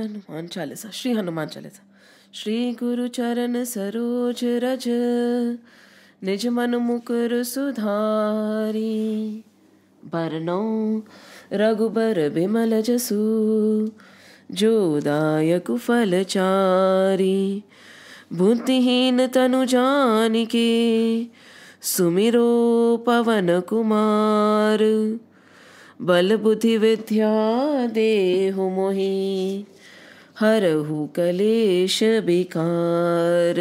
हनुमान चालीसा। श्री हनुमान चालीसा। श्री गुरु चरण सरोज रज, निज मन मुकुर सुधारी। बरनौ रघुबर बिमल जसु, जो दायक फल चारी। बुद्धिहीन तनु जानिके, सुमिरो पवन कुमार। बल बुद्धि विद्या देहु मोहि, हरहु कलेश विकार।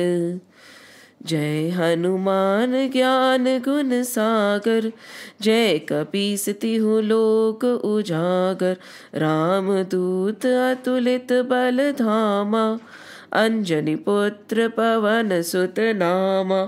जय हनुमान ज्ञान गुण सागर, जय कपीस तिहु लोक उजागर। रामदूत अतुलित बल धामा, अंजनी पुत्र पवन सुत नामा।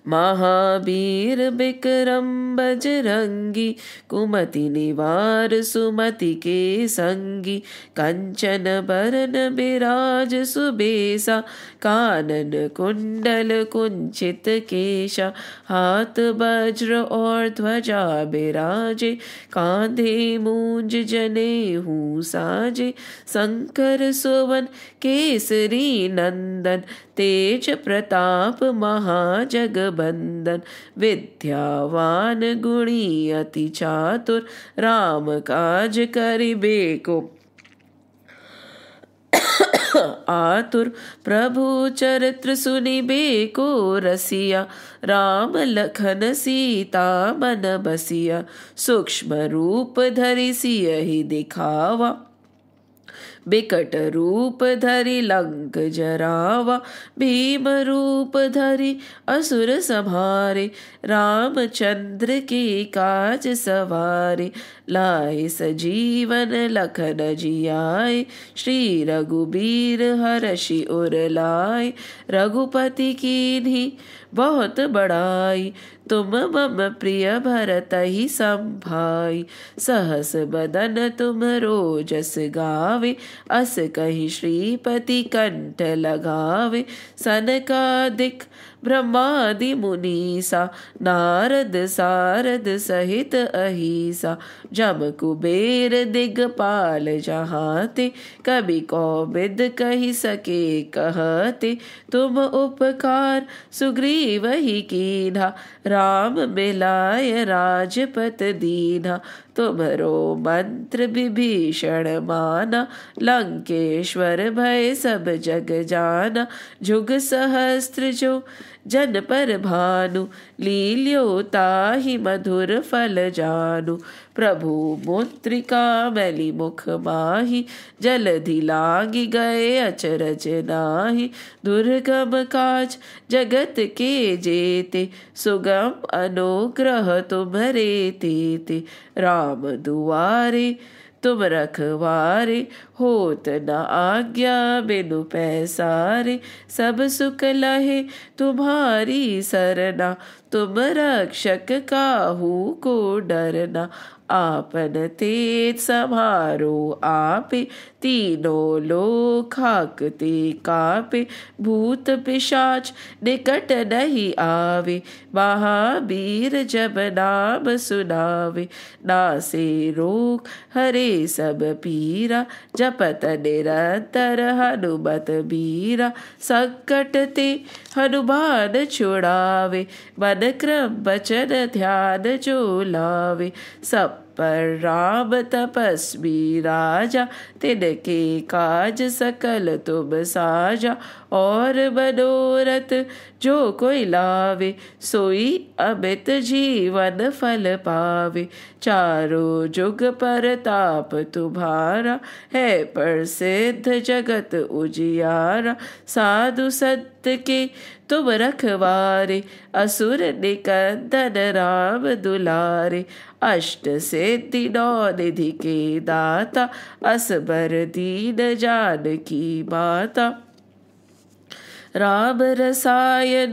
महावीर विक्रम बजरंगी, कुमति निवार सुमति के संगी। कंचन बरन बिराज सुबेसा, कानन कुंडल कुंचित केशा। हाथ वज्र और ध्वजा बिराजे, कांधे मूंज जनेऊ साजे। शंकर सुवन केसरी नंदन, तेज प्रताप महाजगबंदन। विद्यावान गुणी अति चातुर, राम काज करिबेको आतुर। प्रभु चरित्र सुनिबेको रसिया, राम लखन सीता मन बसिया। सूक्ष्म रूप धरि सियहि दिखावा, बिकट रूप धरि लंक जरावा। भीम रूप धरि असुर संहारे, रामचंद्र के काज सवारे। लाए सजीवन लखन जियाए, श्री रघुबीर हरषि उर लाए। रघुपति कीन्ही बहुत बड़ाई, तुम मम प्रिय भरतहि संभाई। सहस बदन तुम रोजस गावे, अस कहि श्रीपति कंठ लगावे। सनकादिक ब्रह्मादि मुनीसा, नारद सारद सहित अहिसा। जम कुबेर दिगपाल जहाते, कवि कौबिद कहि सके कहते। तुम उपकार सुग्रीवहि कीन्हा, राम मिलाय राजपत दीन्हा। तुम्हरो मंत्र विभीषण माना, लंकेश्वर भय सब जग जाना। जुग सहस्त्र जो जन पर भानु, लील्यो ताहि मधुर फल जानु। प्रभु मुद्रिका मैली मुख माहि, जलधि लागी गए अचरज नाहि। दुर्गम काज जगत के जेते, सुगम अनुग्रह तुम्हरे तेते। राम दुआरे तुम रखवारे, होत न आज्ञा बिनु पैसारे। सब सुख लहे तुम्हारी सरना, तुम रक्षक काहू को डरना। आपन तेज समारो आपे, तीनों लोक हाकते कापे। भूत पिशाच निकट नहीं आवे, महावीर जब नाम सुनावे। नासे रोग हरे सब पीरा, जपत निरंतर हनुमत बीरा। संकट ते हनुमान छुड़ावे, मन क्रम वचन ध्यान जो लावे। सब पर राम तपस्वी राजा, तिनके काज सकल तुम साजा। और मनोरथ जो कोई लावे, सोई अमित जीवन फल पावे। चारों जुग परताप तुम्हारा, है प्रसिद्ध जगत उजियारा। साधु संत के तुम रखवारे, असुर निकंदन राम दुलारे। अष्ट सिद्धि नौ निधि के दाता, असबर दीन जानकी माता। राम रसायन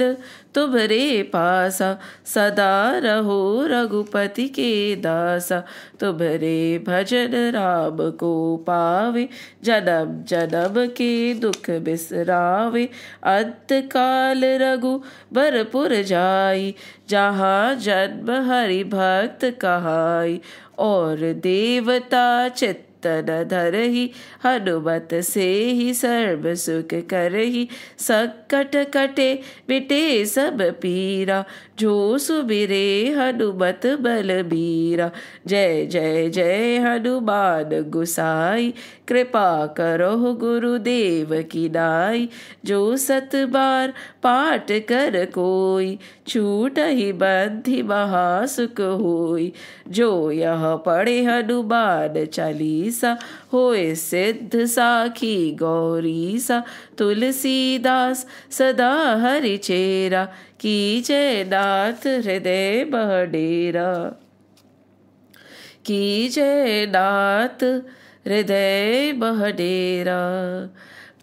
तुम्हरे पासा, सदा रहो रघुपति के दासा। तुम्हरे भजन राम को पावे, जन्म जन्म के दुख बिसरावे। अंत काल रघुबरपुर जाई, जहाँ जन्म हरि भक्त कहाई। और देवता चित्त तन धरहि, हनुमत से ही सर्व सुख करहि। संकट कटे मिटे सब पीरा, जो सुमिरे हनुमत बलबीरा। जय जय जय हनुमान गोसाई, कृपा करो गुरुदेव की नाई। जो सत बार पाठ कर कोई, छूटहि बंधि महासुख होई। जो यह पढ़े हनुमान चालीसा, होए सिद्ध साखी गौरीसा। तुलसीदास सदा हरि चेरा, कीजय नाथ हृदय मह डेरा। कीजय नाथ हृदय मह डेरा।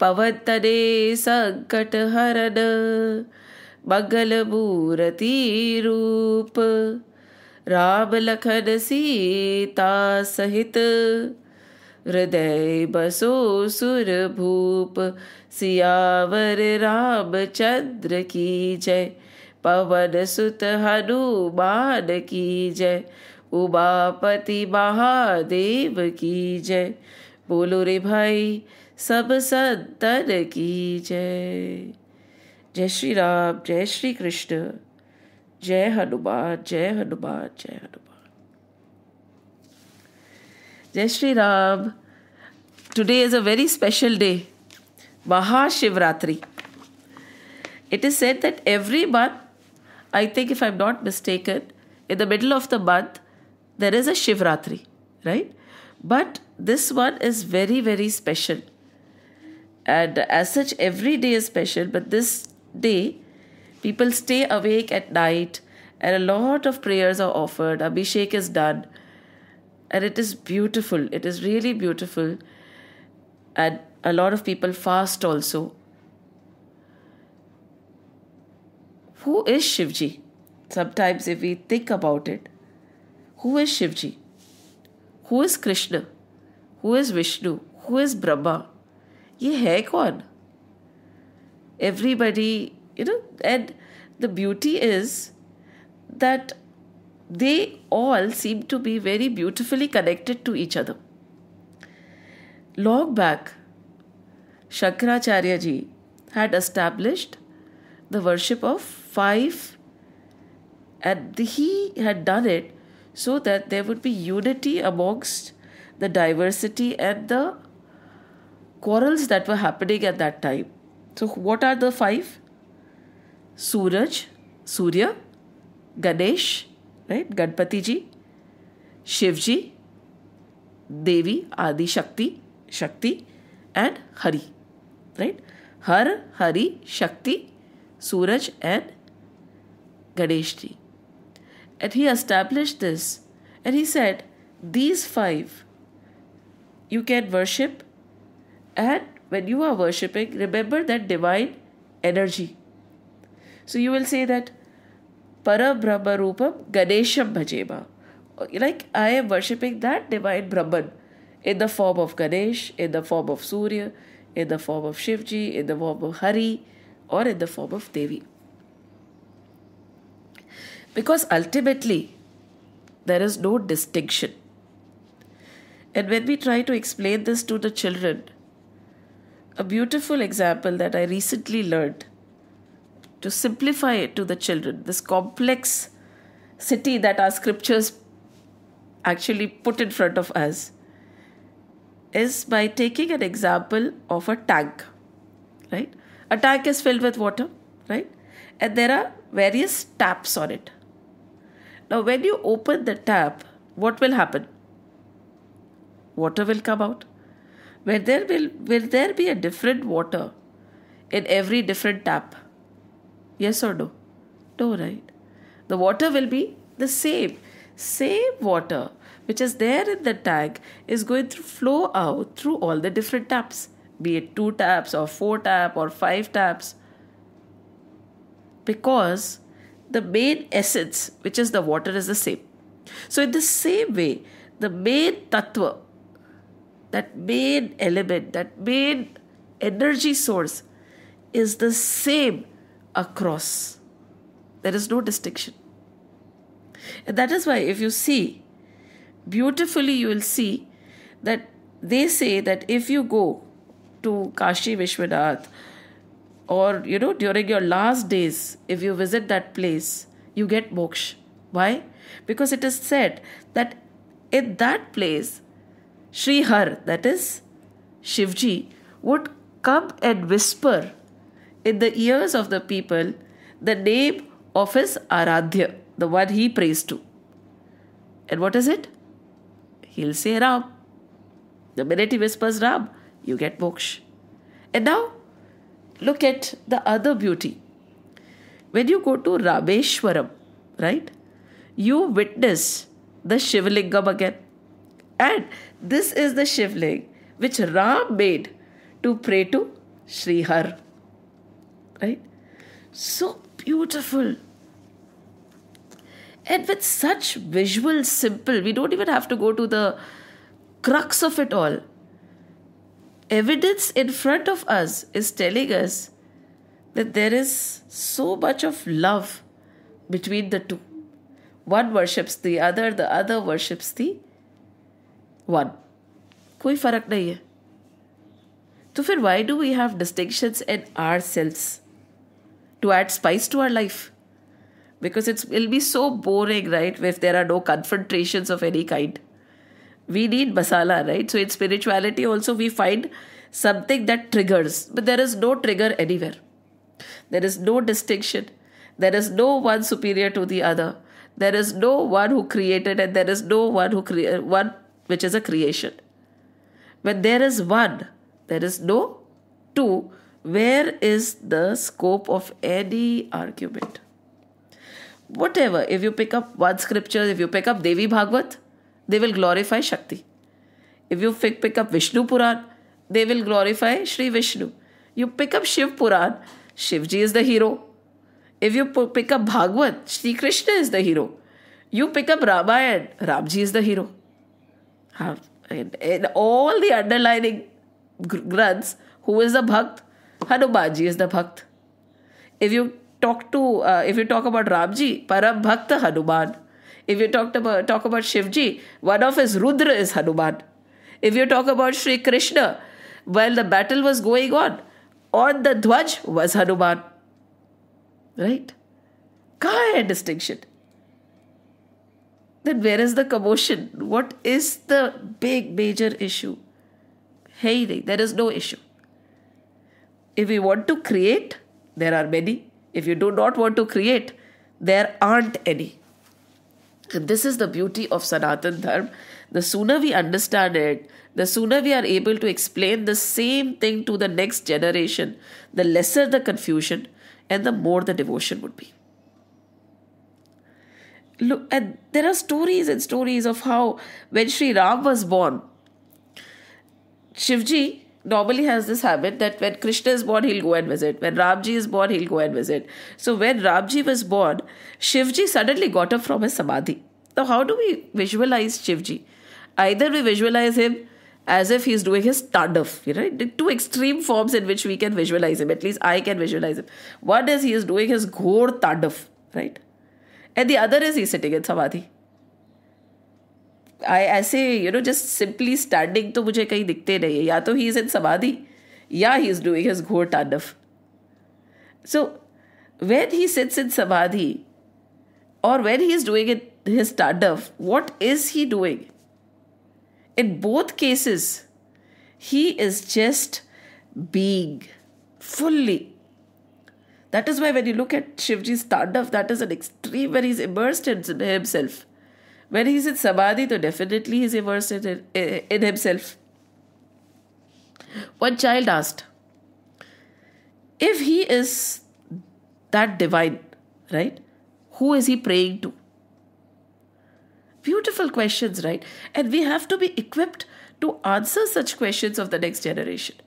पवन तने संकट हरन, मंगल मूर्ति रूप। राम लखन सीता सहित, हृदय बसो सुर भूप। सियावर रामचंद्र की जय, पवन सुत हनुमान की जय। उमापति महादेव की जय, बोलो रे भाई सब संतन की जय। जय श्री राम, जय श्री कृष्ण, जय हनुमान, जय हनुमान, जय हनुमान। जय Shri Ram. Today is a very special day, Mahashivratri. It is said that every month, I think if I'm not mistaken, in the middle of the month, there is a Shivratri, right? But this one is very, very special. And as such, every day is special, but this day, people stay awake at night and a lot of prayers are offered. Abhishek is done. And it is beautiful. It is really beautiful. And a lot of people fast also. Who is Shivji? Sometimes if we think about it, who is Shivji? Who is Krishna? Who is Vishnu? Who is Brahma? ये है कौन? Everybody, and the beauty is that they all seem to be very beautifully connected to each other. Long back, Shankaracharya ji had established the worship of 5, and he had done it so that there would be unity amongst the diversity and the quarrels that were happening at that time. So what are the 5? Suraj, Surya, Ganesh, right? Ganpati ji, Shivji, Devi, Adi Shakti, Shakti, and Hari, right? Har, Hari, Shakti, Suraj, and Ganesh ji. And he established this, and he said, these 5 you can worship, and when you are worshipping, remember that divine energy. So you will say that Parabrahma Rupam Ganesham Bhajema. Like I am worshipping that divine Brahman in the form of Ganesh, in the form of Surya, in the form of Shivji, in the form of Hari, or in the form of Devi. Because ultimately, there is no distinction. And when we try to explain this to the children, a beautiful example that I recently learned to simplify it to the children, this complex city that our scriptures actually put in front of us, is by taking an example of a tank, right? A tank is filled with water, right? And there are various taps on it. Now, when you open the tap, what will happen? Water will come out. Will there be a different water in every different tap? Yes or no? No, right? The water will be the same. Same water which is there in the tank is going to flow out through all the different taps, be it 2 taps or 4 taps or 5 taps. Because the main essence, which is the water, is the same. So in the same way, the main tattva, that main element, that main energy source is the same across. There is no distinction. And that is why if you see, beautifully you will see that they say that if you go to Kashi Vishwanath, or during your last days, if you visit that place, you get moksha. Why? Because it is said that in that place, Sri Har, that is Shivji, would come and whisper in the ears of the people the name of his Aradhya, the one he prays to. And what is it? He'll say Ram. The minute he whispers Ram, you get moksha. And now, look at the other beauty. When you go to Rameshwaram, right, you witness the Shivlingam again. And this is the Shivling which Ram made to pray to Sri Har. Right? So beautiful. And with such visual, simple, we don't even have to go to the crux of it all. Evidence in front of us is telling us that there is so much of love between the two. One worships the other worships the one. कोई फर्क नहीं है. तो फिर why do we have distinctions in ourselves? To add spice to our life. Because it'll be so boring, right, if there are no confrontations of any kind. We need masala, right? So in spirituality also we find something that triggers. But there is no trigger anywhere. There is no distinction. There is no one superior to the other. There is no one who created and there is no one one which is a creation. When there is one, there is no two. Where is the scope of any argument? Whatever, if you pick up one scripture, if you pick up Devi Bhagavad, they will glorify Shakti. If you pick up Vishnu Puran, they will glorify Sri Vishnu. You pick up Shiv Puran, Shivji is the hero. If you pick up Bhagavad, Sri Krishna is the hero. You pick up Ramayana, Ramji is the hero. In all the underlining granths, who is the Bhakt? Hanumanji is the Bhakt. If you talk about Ramji, Param Bhakta Hanuman. If you talk about Shivji, one of his Rudra is Hanuman. If you talk about Sri Krishna, while the battle was going on the Dhwaj was Hanuman. Right? Kahan hai distinction? Then where is the commotion? What is the big major issue? Hey, there is no issue. If we want to create, there are many. If you do not want to create, there aren't any. And this is the beauty of Sanatan Dharma. The sooner we understand it, the sooner we are able to explain the same thing to the next generation, the lesser the confusion and the more the devotion would be. Look, and there are stories and stories of how when Sri Ram was born, Shivji normally has this habit that when Krishna is born, he'll go and visit. When Ramji is born, he'll go and visit. So when Ramji was born, Shivji suddenly got up from his samadhi. Now how do we visualize Shivji? Either we visualize him as if he's doing his tandav, right? The two extreme forms in which we can visualize him. At least I can visualize him. One is he is doing his ghor tandav, right? And the other is he's sitting in samadhi. I say, just simply standing to mujhe kahin dikhte nahi hai. Ya to he is in samadhi, ya he is doing his ghor tandav. So, when he sits in samadhi, or when he is doing his tandav, what is he doing? In both cases, he is just being fully. That is why when you look at Shivji's tandav, that is an extreme where he's immersed in himself. When he's in samadhi, then definitely he's immersed in himself. One child asked, if he is that divine, right? Who is he praying to? Beautiful questions, right? And we have to be equipped to answer such questions of the next generation.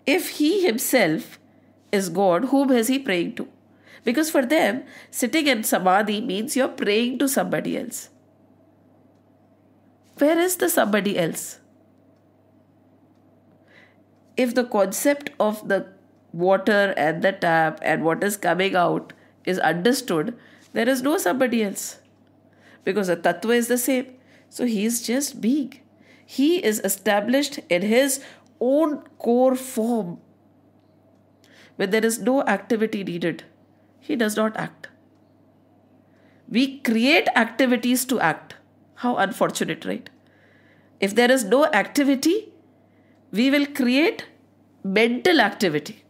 If he himself is God, whom is he praying to? Because for them, sitting in samadhi means you're praying to somebody else. Where is the somebody else? If the concept of the water and the tap and what is coming out is understood, there is no somebody else. Because the tattva is the same. So he is just being. He is established in his own core form. When there is no activity needed, he does not act. We create activities to act. How unfortunate, right? If there is no activity, we will create mental activity.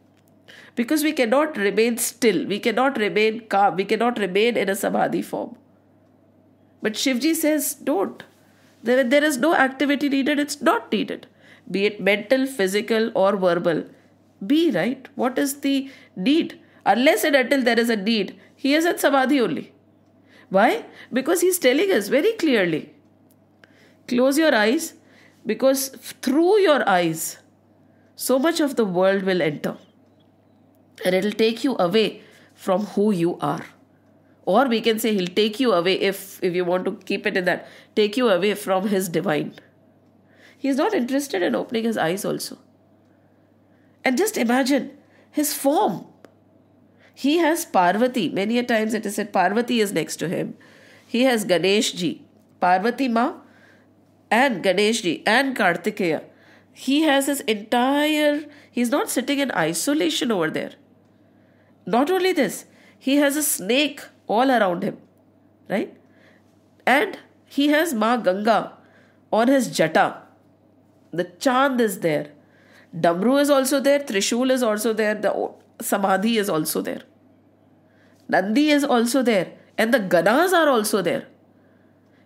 Because we cannot remain still, we cannot remain calm, we cannot remain in a samadhi form. But Shivji says, don't. When there is no activity needed, it's not needed. Be it mental, physical, or verbal. Be, right? What is the need? Unless and until there is a need, he is at samadhi only. Why? Because he's telling us very clearly. Close your eyes, because through your eyes, so much of the world will enter. And it'll take you away from who you are. Or we can say he'll take you away, if you want to keep it in that, take you away from his divine. He's not interested in opening his eyes also. And just imagine his form. He has Parvati. Many a times it is said Parvati is next to him. He has Ganeshji, Parvati Ma, and Ganeshji, and Kartikeya. He has his entire... He's not sitting in isolation over there. Not only this, he has a snake all around him, right? And he has Ma Ganga on his jata. The chand is there. Damru is also there. Trishul is also there. The Samadhi is also there. Nandi is also there. And the Ganas are also there.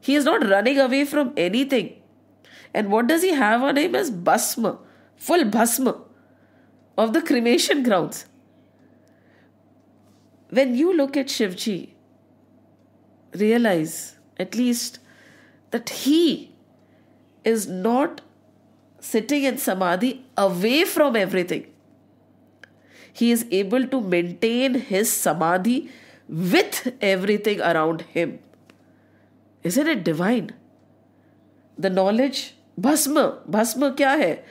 He is not running away from anything. And what does he have on him as Bhasma, full Bhasma of the cremation grounds. When you look at Shivji, realize at least that he is not sitting in samadhi away from everything. He is able to maintain his samadhi with everything around him. Isn't it divine? The knowledge, Bhasma kya hai?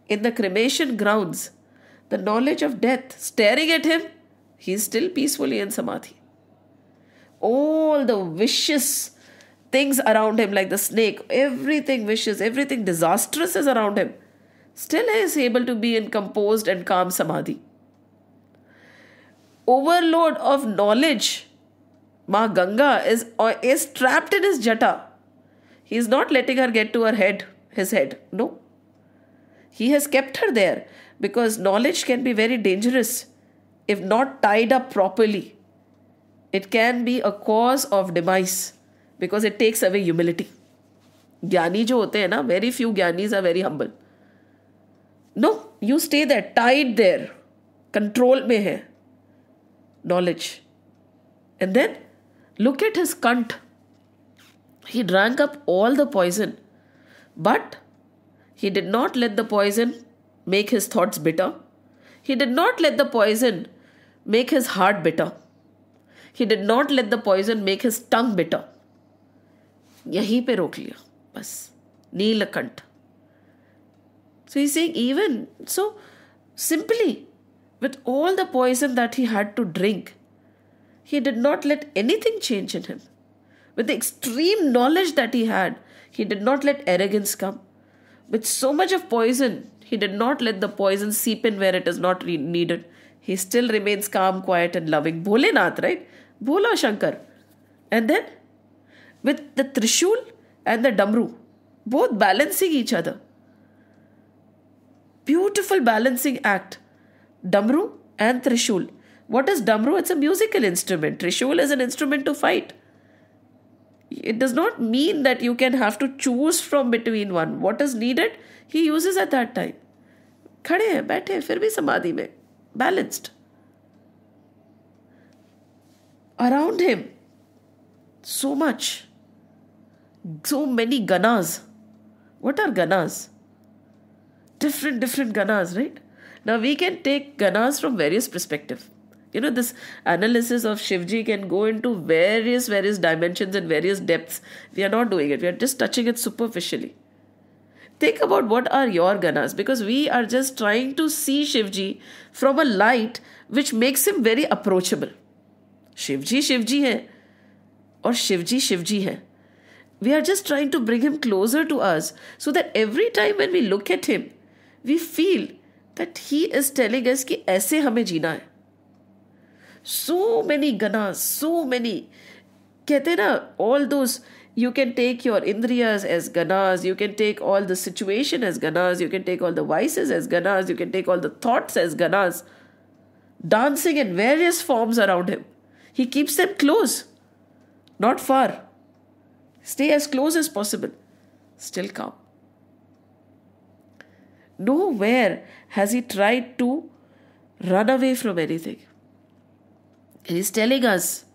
In the cremation grounds, the knowledge of death staring at him, he is still peacefully in samadhi. All the vicious things around him, like the snake, everything vicious, everything disastrous is around him, still he is able to be in composed and calm samadhi. Overload of knowledge. Ma Ganga is trapped in his jata. He is not letting her get to his head. No. He has kept her there because knowledge can be very dangerous if not tied up properly. It can be a cause of demise because it takes away humility. Jnani jo hote hai na, very few jnanis are very humble. No, you stay there, tied there. Control mein hai. Knowledge. And then look at his kant. He drank up all the poison, but he did not let the poison make his thoughts bitter. He did not let the poison make his heart bitter. He did not let the poison make his tongue bitter. Yahi pe rok liya. Bas. Neelakant. So he's saying even so simply, with all the poison that he had to drink, he did not let anything change in him. With the extreme knowledge that he had, he did not let arrogance come. With so much of poison, he did not let the poison seep in where it is not needed. He still remains calm, quiet and loving. Bholenath, right? Bhola Shankar. And then, with the Trishul and the Damru, both balancing each other. Beautiful balancing act. Damru and Trishul. What is Damru? It's a musical instrument. Trishul is an instrument to fight. It does not mean that you can have to choose from between one. What is needed, he uses at that time. Khade hai, baithe, fir bhi samadhi mein. Balanced. Around him, so much. So many ganas. What are ganas? Different ganas, right? Now we can take ganas from various perspectives. This analysis of Shivji can go into various dimensions and various depths. We are not doing it. We are just touching it superficially. Think about what are your ganas, because we are just trying to see Shivji from a light which makes him very approachable. Shivji hai, or Shivji hai. We are just trying to bring him closer to us so that every time when we look at him, we feel that he is telling us कि ऐसे हमें जीना है. So many ganas, so many. कहते हैं ना, all those, you can take your indriyas as ganas, you can take all the situation as ganas, you can take all the vices as ganas, you can take all the thoughts as ganas, dancing in various forms around him. He keeps them close, not far. Stay as close as possible. Still calm. Nowhere has he tried to run away from anything. And he's telling us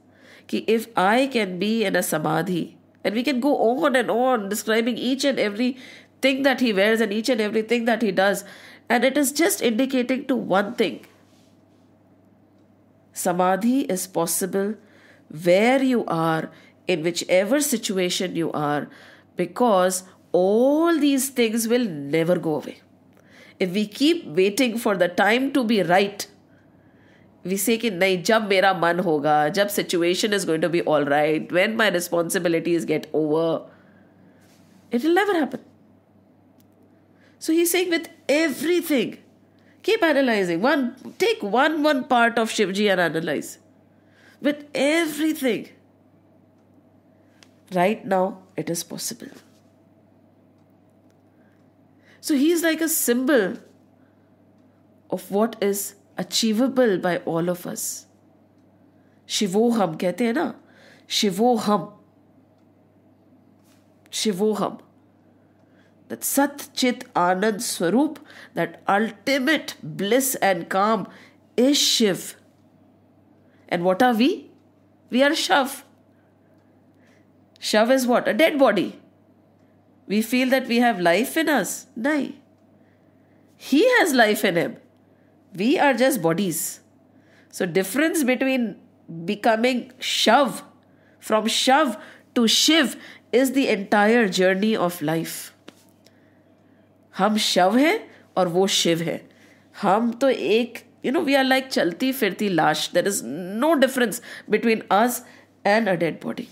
that if I can be in a samadhi, and we can go on and on describing each and every thing that he wears and each and everything that he does, and it is just indicating to one thing. Samadhi is possible where you are, in whichever situation you are, because all these things will never go away. If we keep waiting for the time to be right, we say कि नहीं, जब मेरा मन होगा, जब situation is going to be all right, when my responsibilities get over, it will never happen. So he's saying with everything, keep analyzing. Take one part of Shivji and analyze. With everything, right now it is possible. So he is like a symbol of what is achievable by all of us. Shivoham कहते हैं ना, Shivoham. Shivoham. That Sat Chit Anand Swarup, that ultimate bliss and calm is Shiv. And what are we? We are Shav. Shav is what? A dead body. We feel that we have life in us. No. He has life in him. We are just bodies. So difference between becoming Shav, from Shav to Shiv, is the entire journey of life. हम शव हैं और वो शिव है. हम तो एक, we are like चलती फिरती लाश. There is no difference between us and a dead body.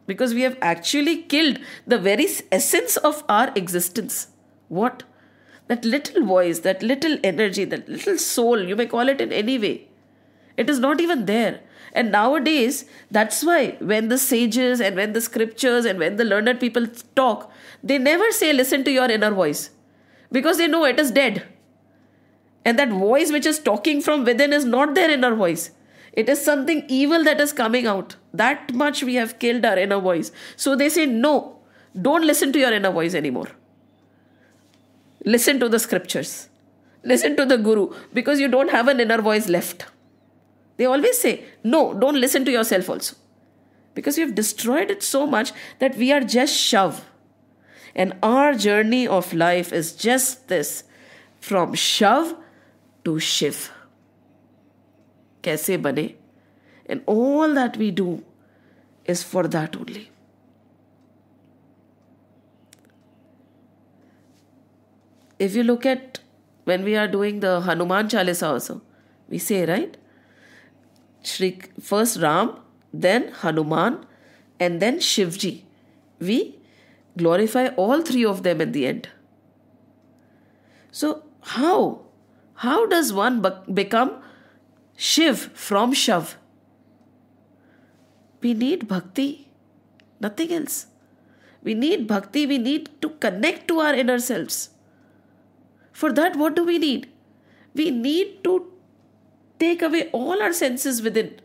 Because we have actually killed the very essence of our existence. What? That little voice, that little energy, that little soul, you may call it in any way. It is not even there. And nowadays, that's why when the sages and when the scriptures and when the learned people talk, they never say listen to your inner voice. Because they know it is dead. And that voice which is talking from within is not their inner voice. It is something evil that is coming out. That much we have killed our inner voice. So they say, no, don't listen to your inner voice anymore. Listen to the scriptures. Listen to the guru, because you don't have an inner voice left. They always say, no, don't listen to yourself also. Because we have destroyed it so much that we are just shav. And our journey of life is just this, from shav to shiv. Kaise bane? And all that we do is for that only. If you look at when we are doing the Hanuman Chalisa also, we say, right? First Ram, then Hanuman, and then Shivji. We glorify all three of them in the end. So how? How does one become Shiv from Shav? We need bhakti, nothing else. We need bhakti, we need to connect to our inner selves. For that, what do we need? We need to take away all our senses within.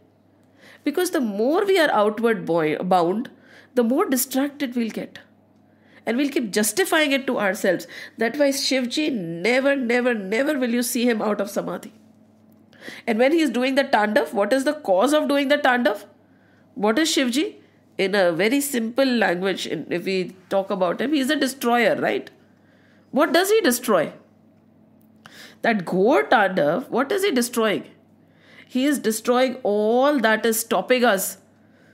Because the more we are outward bound, the more distracted we'll get. And we'll keep justifying it to ourselves. That's why Shivji, never will you see him out of samadhi. And when he is doing the tandav, what is the cause of doing the tandav? What is Shivji? In a very simple language, if we talk about him, he is a destroyer, right? What does he destroy? That Ghor Tandav, what is he destroying? He is destroying all that is stopping us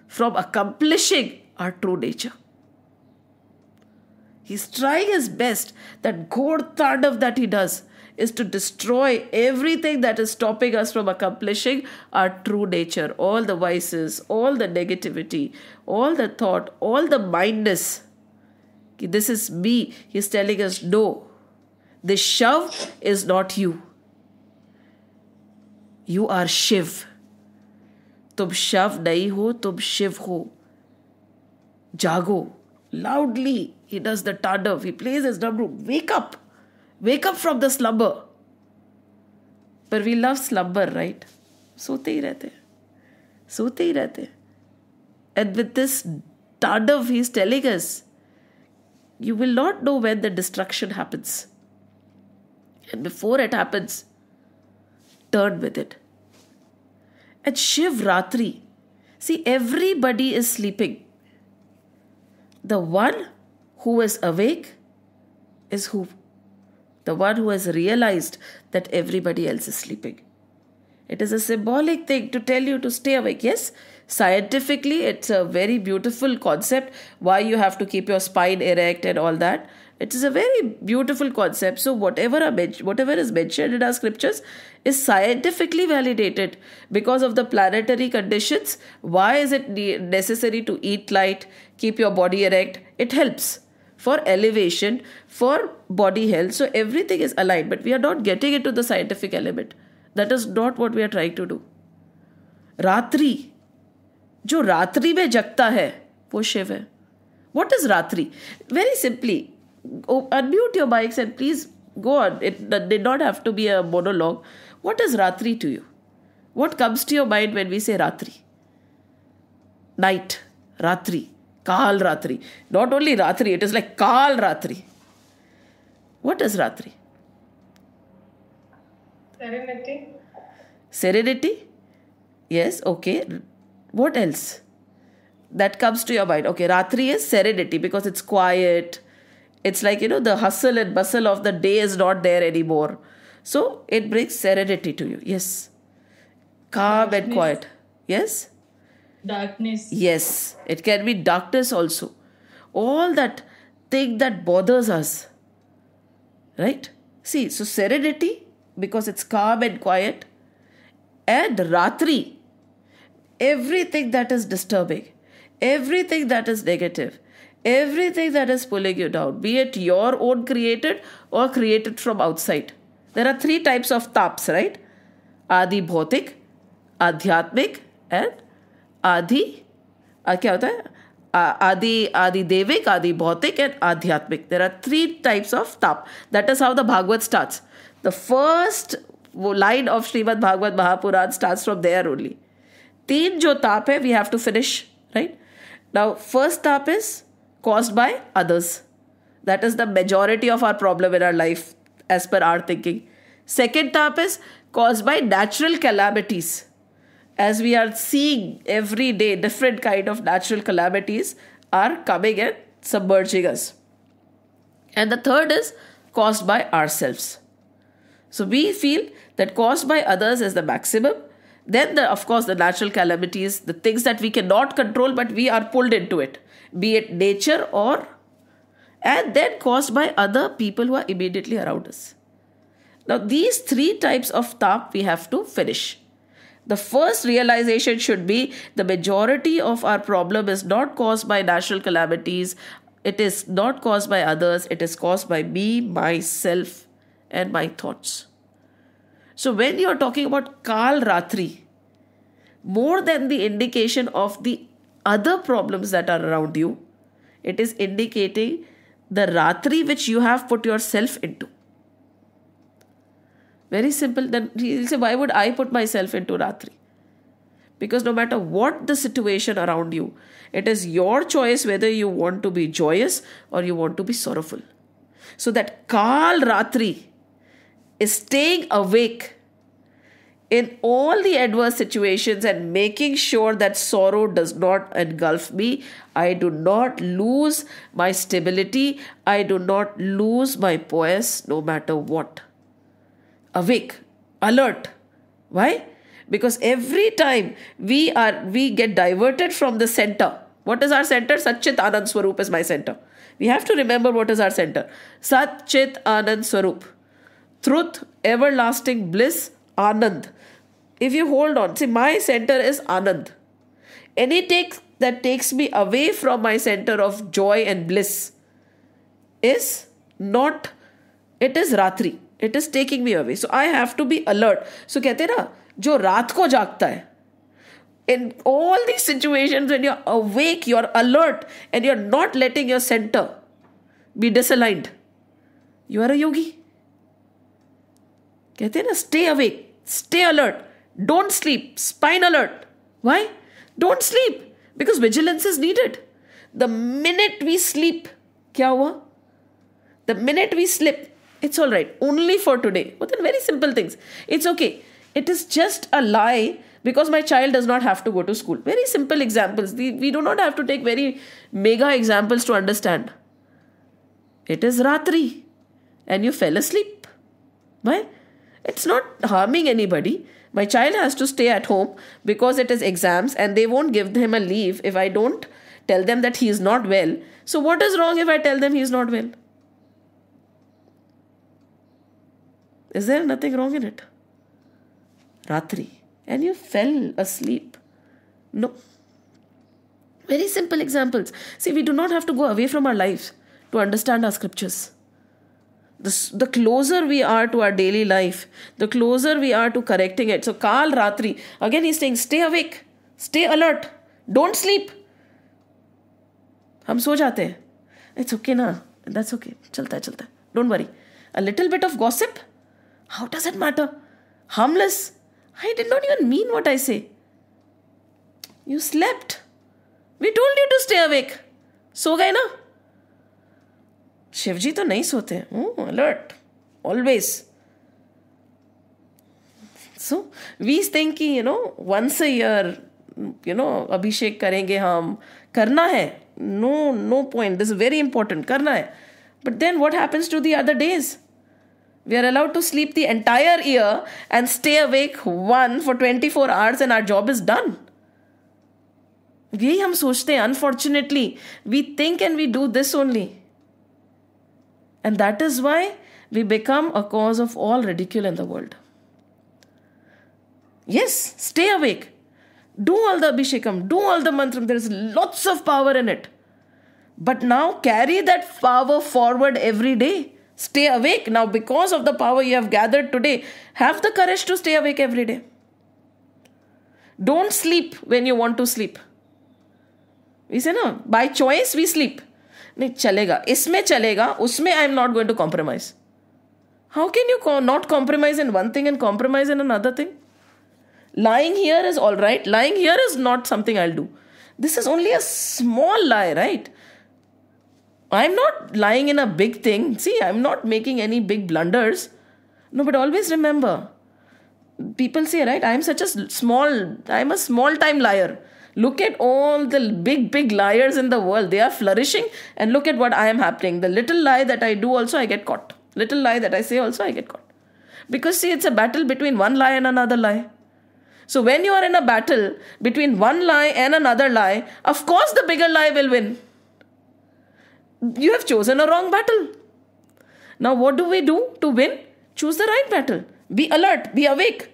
from accomplishing our true nature. He's trying his best. That Ghor Tandav that he does is to destroy everything that is stopping us from accomplishing our true nature. All the vices, all the negativity, all the thought, all the mindness. This is me. He's telling us, no, this Shav is not you. You are Shiv. तुम शव नहीं हो, तुम शिव हो. Jago. Loudly, he does the taandav. He plays his dabru. Wake up. Wake up from the slumber. But we love slumber, right? सोते ही रहते हैं. सोते ही रहते हैं. And with this taandav, he is telling us, you will not know when the destruction happens. And before it happens, turn with it. At Shiv Ratri, see, everybody is sleeping. The one who is awake is who? The one who has realized that everybody else is sleeping. It is a symbolic thing to tell you to stay awake. Yes, scientifically, it's a very beautiful concept, why you have to keep your spine erect and all that. It is a very beautiful concept. So whatever is mentioned in our scriptures is scientifically validated because of the planetary conditions. Why is it necessary to eat light, keep your body erect? It helps for elevation, for body health. So everything is aligned, but we are not getting into the scientific element. That is not what we are trying to do. Ratri, जो रात्रि में जगता है वो शिव है. What is Ratri? Very simply, unmute your mics and please go on. It did not have to be a monologue. What is Ratri to you? What comes to your mind when we say Ratri? Night, Ratri, Kal Ratri. Not only Ratri, it is like Kal Ratri. What is Ratri? Serenity. Serenity? Yes, okay. What else? That comes to your mind. Okay, Ratri is serenity because it's quiet. It's like, the hustle and bustle of the day is not there anymore. So it brings serenity to you. Yes. Calm and quiet. Yes? Darkness. Yes. It can be darkness also. All that thing that bothers us. Right? See, so serenity because it's calm and quiet. And Ratri, everything that is disturbing, everything that is negative, everything that is pulling you down, be it your own created or created from outside. There are 3 types of taps, right? Adi Bhautik, Adhyatmik and Adi, क्या होता है? Adi Devik, Adi Bhautik and Adhyatmik. There are 3 types of tap. That is how the Bhagavad starts. The first line of Srimad Bhagavad Mahapuran starts from there only. 3 jo tap hai, we have to finish, right? Now, first tap is caused by others. That is the majority of our problem in our life, as per our thinking. Second tap is caused by natural calamities. As we are seeing every day, different kind of natural calamities are coming and submerging us. And the third is caused by ourselves. So we feel that caused by others is the maximum. Then, of course, the natural calamities, the things that we cannot control, but we are pulled into it, be it nature and then caused by other people who are immediately around us. Now, these 3 types of tap we have to finish. The first realization should be the majority of our problem is not caused by natural calamities. It is not caused by others. It is caused by me, myself, and my thoughts. So when you are talking about Kal Ratri, more than the indication of the other problems that are around you, it is indicating the Ratri which you have put yourself into. Very simple. Then he'll say, why would I put myself into Ratri? Because no matter what the situation around you, it is your choice whether you want to be joyous or you want to be sorrowful. So that Kal Ratri is staying awake in all the adverse situations and making sure that sorrow does not engulf me. I do not lose my stability. I do not lose my poise no matter what. Awake, alert. Why? Because every time we get diverted from the center. What is our center? Sat Chit Anand Swarup is my center. We have to remember what is our center. Sat Chit Anand Swarup. truth, everlasting bliss, Anand. If you hold on, see, my center is Anand. Anything that takes me away from my center of joy and bliss is not, it is Ratri. It is taking me away. So I have to be alert. So कहते हैं ना, जो रात को जागता है, in all these situations when you're awake, you're alert, and you're not letting your center be disaligned, you are a yogi. कहते हैं ना, stay awake, stay alert, don't sleep, spine alert. Why? Don't sleep, because vigilance is needed. The minute we sleep, क्या हुआ? The minute we slip, it's all right, only for today. But then very simple things. It's okay. It is just a lie because my child does not have to go to school. Very simple examples. We do not have to take very mega examples to understand. It is Ratri and you fell asleep. Why? It's not harming anybody. My child has to stay at home because it is exams and they won't give him a leave if I don't tell them that he is not well. So what is wrong if I tell them he is not well? Is there nothing wrong in it? Ratri. And you fell asleep. No. Very simple examples. See, we do not have to go away from our lives to understand our scriptures. The closer we are to our daily life, the closer we are to correcting it. So, Kal Ratri, again he's saying, stay awake, stay alert, don't sleep. हम सो जाते हैं. It's okay na, that's okay. चलता है. Don't worry. A little bit of gossip, how does it matter? Harmless. I did not even mean what I say. You slept. We told you to stay awake. सो गए ना? शिवजी तो नहीं सोते. Alert. Always. So, we think कि, once a year, अभिषेक करेंगे हम. करना है. No point. This is very important. करना है. But then what happens to the other days? We are allowed to sleep the entire year and stay awake for 24 hours and our job is done. यही हम सोचते हैं. Unfortunately, we think and we do this only. And that is why we become a cause of all ridicule in the world. Yes, stay awake. Do all the Abhishekam, do all the mantram. There is lots of power in it. But now carry that power forward every day. Stay awake. Now, because of the power you have gathered today, have the courage to stay awake every day. Don't sleep when you want to sleep. We say, no, by choice we sleep. नहीं चलेगा, इसमें चलेगा, उसमें I am not going to compromise. How can you not compromise in one thing and compromise in another thing? Lying here is all right. Lying here is not something I'll do. This is only a small lie, right? I'm not lying in a big thing. See, I'm not making any big blunders. No, but always remember, people say, right, I'm a small time liar. Look at all the big liars in the world. They are flourishing and look at what I am happening. The little lie that I do also, I get caught. Little lie that I say also, I get caught. Because see, it's a battle between one lie and another lie. So when you are in a battle between one lie and another lie, of course the bigger lie will win. You have chosen a wrong battle. Now what do we do to win? Choose the right battle. Be alert, be awake.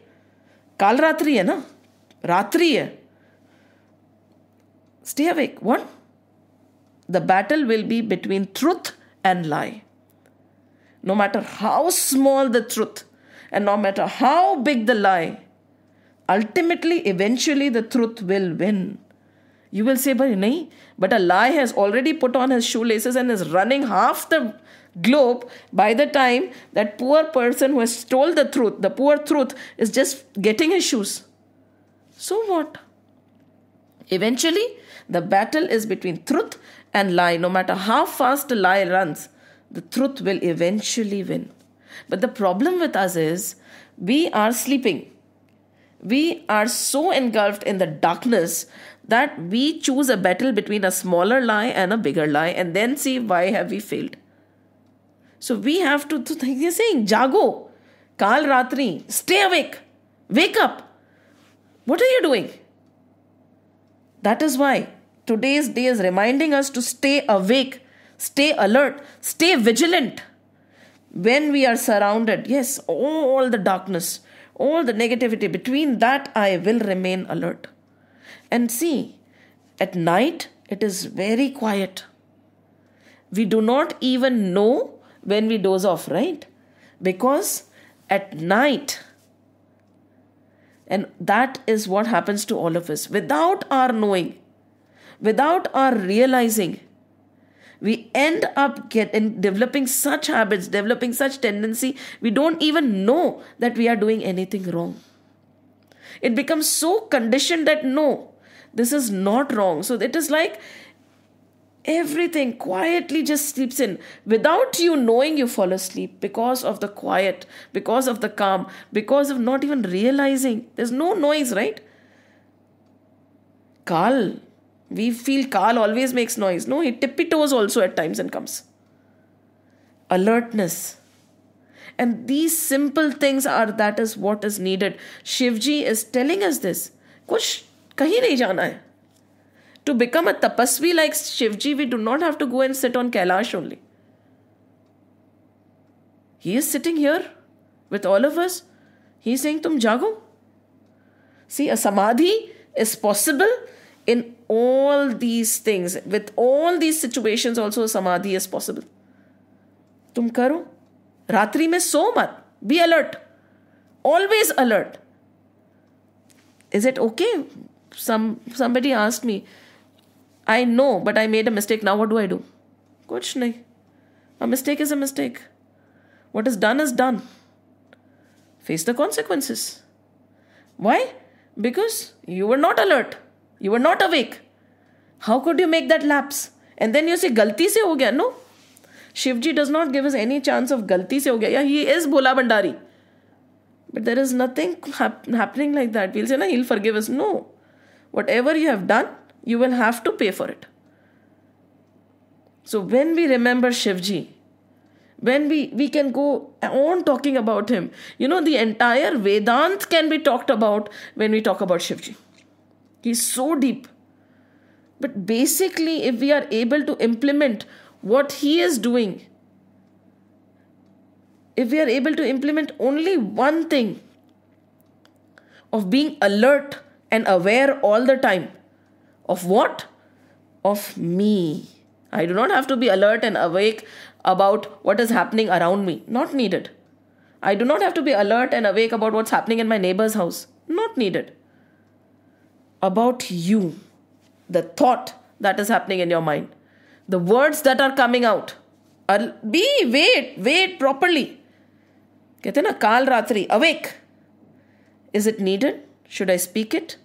Kal Ratri hai na? Ratri hai. Stay awake. What? The battle will be between truth and lie. No matter how small the truth and no matter how big the lie, ultimately, eventually the truth will win. You will say, but a lie has already put on his shoelaces and is running half the globe by the time that poor person who has told the truth, the poor truth, is just getting his shoes. So what? Eventually, the battle is between truth and lie. No matter how fast a lie runs, the truth will eventually win. But the problem with us is, we are sleeping. We are so engulfed in the darkness that we choose a battle between a smaller lie and a bigger lie and then see why have we failed. So we have to think, you're saying, Jago, Kal Ratri, stay awake, wake up. What are you doing? That is why today's day is reminding us to stay awake, stay alert, stay vigilant. When we are surrounded, yes, all the darkness, all the negativity, between that I will remain alert. And see, at night it is very quiet. We do not even know when we doze off, right? Because at night, and that is what happens to all of us, without our knowing, without our realizing, we end up developing such habits, developing such tendency, we don't even know that we are doing anything wrong. It becomes so conditioned that no, this is not wrong. So it is like everything quietly just sleeps in. Without you knowing, you fall asleep because of the quiet, because of the calm, because of not even realizing. There's no noise, right? Kal. We feel Kal always makes noise. No, he tippy-toes also at times and comes. Alertness. And these simple things that is what is needed. Shivji is telling us this. Kuch kahin nahi jana hai. To become a tapasvi like Shivji, we do not have to go and sit on Kailash only. He is sitting here with all of us. He is saying, tum jago. See, a samadhi is possible in all these things. With all these situations also, samadhi is possible. Tum karo. Ratri mein so mat. Be alert. Always alert. Is it okay? Somebody asked me, I know, but I made a mistake. Now what do I do? Kuch nahi. A mistake is a mistake. What is done. Face the consequences. Why? Because you were not alert. You were not awake. How could you make that lapse? And then you say, galti se ho gaya. No. Shivji does not give us any chance of galti se ho gaya. Yeah, he is Bhola Bhandari. But there is nothing happening like that. We'll say, na, he'll forgive us. No. Whatever you have done, you will have to pay for it. So when we remember Shivji, when we can go on talking about him, the entire Vedant can be talked about when we talk about Shivji. He's so deep. But basically, if we are able to implement what he is doing, if we are able to implement only one thing of being alert and aware all the time, of what? Of me. I do not have to be alert and awake about what is happening around me. Not needed. I do not have to be alert and awake about what's happening in my neighbor's house. Not needed. About you. The thought that is happening in your mind. The words that are coming out. Wait properly. Kehte na, Kal Ratri, awake. Is it needed? Should I speak it?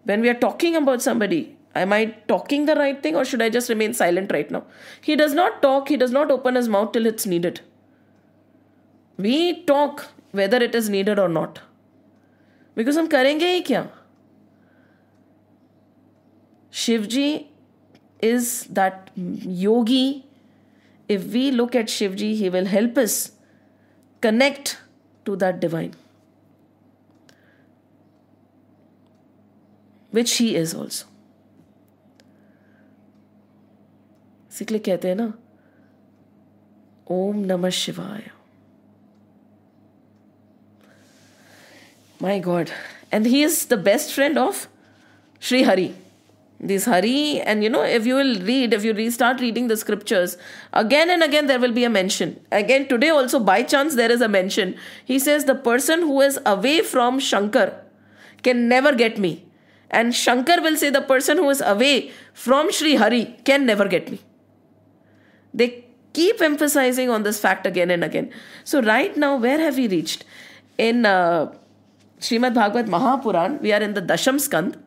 When we are talking about somebody, am I talking the right thing or should I just remain silent right now? He does not talk, he does not open his mouth till it's needed. We talk whether it is needed or not. Because hum karenge hi kya? Shivji is that yogi. If we look at Shivji, he will help us connect to that divine, which he is also. इसलिए कहते हैं ना, Om Namah Shivaya. My God. And he is the best friend of Sri Hari. This Hari, and if you start reading the scriptures, again and again there will be a mention. Again, today also by chance there is a mention. He says the person who is away from Shankar can never get me. And Shankar will say the person who is away from Sri Hari can never get me. They keep emphasizing on this fact again and again. So right now, where have we reached? In Srimad Bhagavad Mahapuran, we are in the Dasham Skand.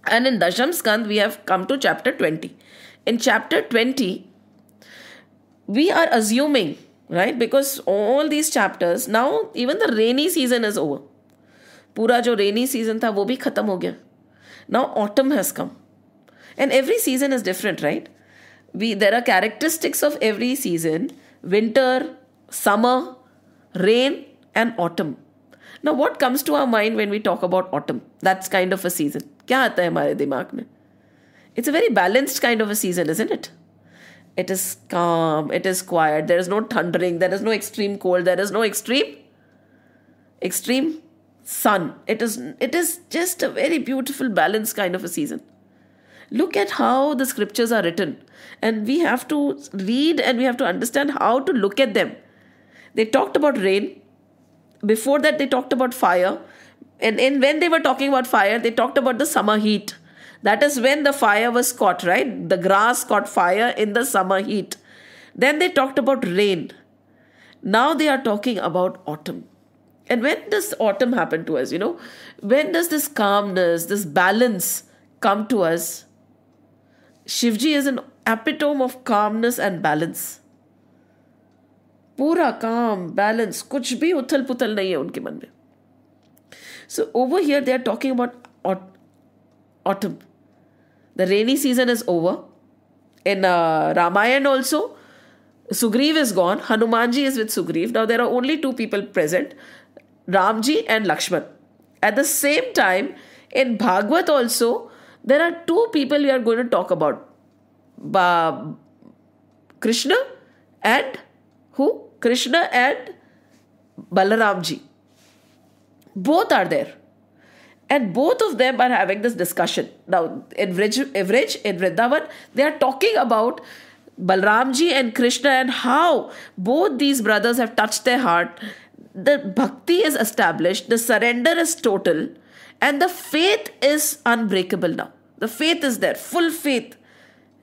And in Dasham Skand, we have come to chapter 20. In chapter 20, we are assuming, right? Because all these chapters, now even the rainy season is over. Pura jo rainy season tha, wo bhi khatam ho gaya. Now autumn has come. And every season is different, right? There are characteristics of every season. Winter, summer, rain and autumn. Now what comes to our mind when we talk about autumn? That's kind of a season. क्या आता है हमारे दिमाग में? It's a very balanced kind of a season, isn't it? It is calm. It is quiet. There is no thundering. There is no extreme cold. There is no extreme sun. It is just a very beautiful, balanced kind of a season. Look at how the scriptures are written. And we have to read and we have to understand how to look at them. They talked about rain. Before that, they talked about fire. And when they were talking about fire, they talked about the summer heat. That is when the fire was caught, right? The grass caught fire in the summer heat. Then they talked about rain. Now they are talking about autumn. And when does autumn happen to us, When does this calmness, this balance come to us? Shivji is an epitome of calmness and balance. पूरा calm, balance, कुछ भी उथल पुथल नहीं है उनके मन में. So over here they are talking about autumn. The rainy season is over. In Ramayana also, Sugriv is gone. Hanumanji is with Sugriv. Now there are only two people present, Ramji and Lakshman. At the same time, in Bhagavad also, there are two people we are going to talk about. Krishna and who? Krishna and Balaramji. Both are there. And both of them are having this discussion. Now, in Vrindavan, they are talking about Balramji and Krishna and how both these brothers have touched their heart. The bhakti is established, the surrender is total, and the faith is unbreakable now. The faith is there. Full faith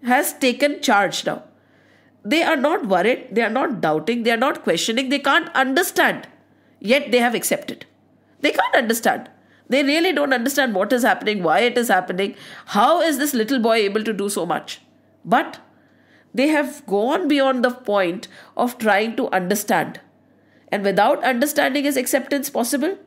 has taken charge now. They are not worried, they are not doubting, they are not questioning, they can't understand. Yet they have accepted. They can't understand. They really don't understand what is happening, why it is happening, how is this little boy able to do so much. But they have gone beyond the point of trying to understand. And without understanding is acceptance possible?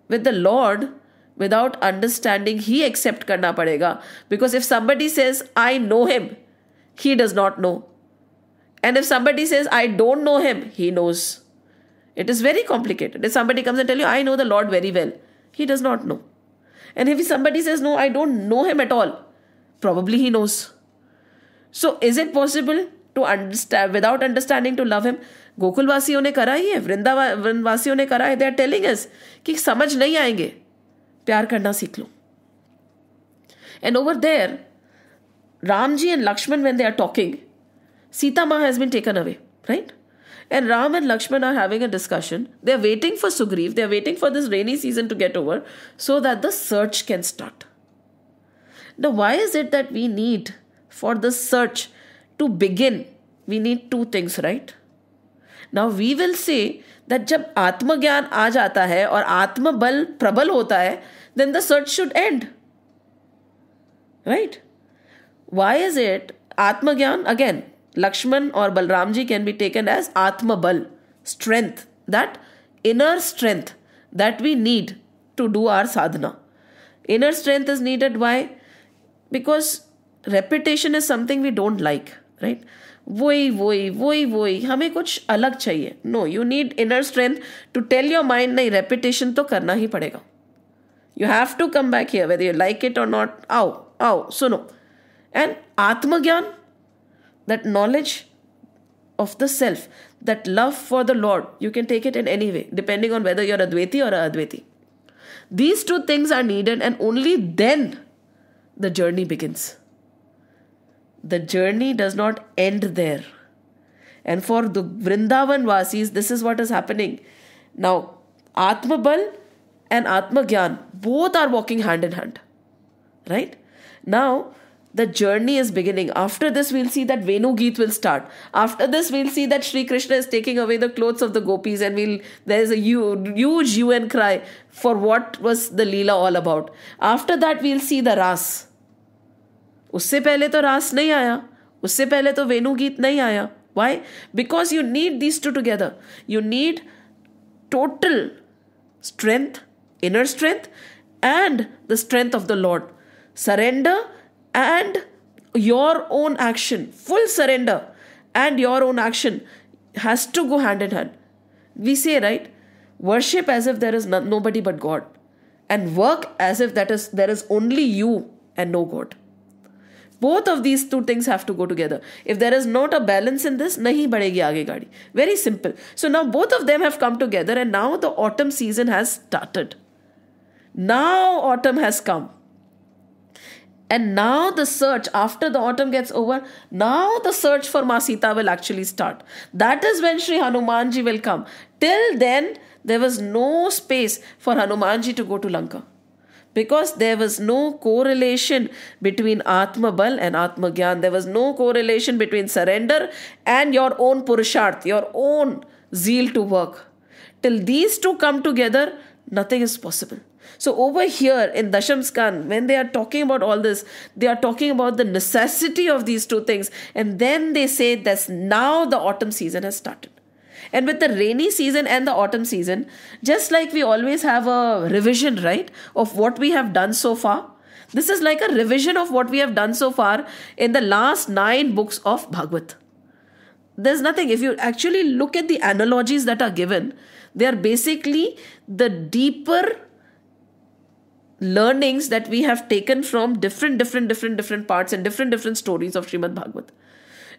With the Lord, without understanding, He accept karna padega. Because if somebody says, I know Him, He does not know. And if somebody says, I don't know Him, He knows. It is very complicated. If somebody comes and tells you, I know the Lord very well, He does not know. And if somebody says, no, I don't know Him at all, probably He knows. So is it possible to understand, without understanding, to love Him? Gokul वासियों ने करा ही है, वृंदावन वासियों ने करा है. They are telling us कि समझ नहीं आएंगे, प्यार करना सीख लो. And over there, Ramji and Lakshman, when they are talking, Sita Ma has been taken away, right? And Ram and Lakshman are having a discussion. They are waiting for Sugriv. They are waiting for this rainy season to get over so that the search can start. Now, why is it that we need, for the search to begin, we need two things, right? Now, we will say that जब आत्मज्ञान आ जाता है और आत्मबल प्रबल होता है, then the search should end. Right? Why is it Atmagyan? Again, Lakshman or Balramji can be taken as Atma Bal, strength, that inner strength that we need to do our sadhana. Inner strength is needed. Why? Because repetition is something we don't like, right? वही हमें कुछ अलग चाहिए. No, you need inner strength to tell your mind, नहीं, repetition तो करना ही पड़ेगा. You have to come back here, whether you like it or not. आओ, सुनो. And Atmagyan, that knowledge of the self, that love for the Lord, you can take it in any way, depending on whether you're Advaiti or Advaiti. These two things are needed, and only then the journey begins. The journey does not end there. And for the Vrindavan Vasis, this is what is happening. Now, Atmabal and Atmagyan, both are walking hand in hand. Right? Now, the journey is beginning. After this, we'll see that Venu Geet will start. After this, we'll see that Sri Krishna is taking away the clothes of the gopis, and there's a huge hue and cry for what was the Leela all about. After that, we'll see the Ras. उससे पहले तो रास नहीं आया, उससे पहले तो वेणु गीत नहीं आया. Why? Because you need these two together. You need total strength, inner strength, and the strength of the Lord. Surrender and your own action, full surrender and your own action has to go hand in hand. We say, right, worship as if there is nobody but God, and work as if there is only you and no God. Both of these two things have to go together. If there is not a balance in this, nahi badegi aage gaadi. Very simple. So now both of them have come together, and now the autumn season has started. Now autumn has come. And now the search, after the autumn gets over, now the search for Ma Sita will actually start. That is when Sri Hanumanji will come. Till then, there was no space for Hanumanji to go to Lanka. Because there was no correlation between Atma Bal and Atma Gyan. There was no correlation between surrender and your own Purusharth, your own zeal to work. Till these two come together, nothing is possible. So over here in Dashamskan, when they are talking about all this, they are talking about the necessity of these two things. And then they say that now the autumn season has started. And with the rainy season and the autumn season, just like we always have a revision, right, of what we have done so far. This is like a revision of what we have done so far in the last 9 books of Bhagavad. There's nothing. If you actually look at the analogies that are given, they are basically the deeper learnings that we have taken from different parts and different stories of Srimad Bhagavad.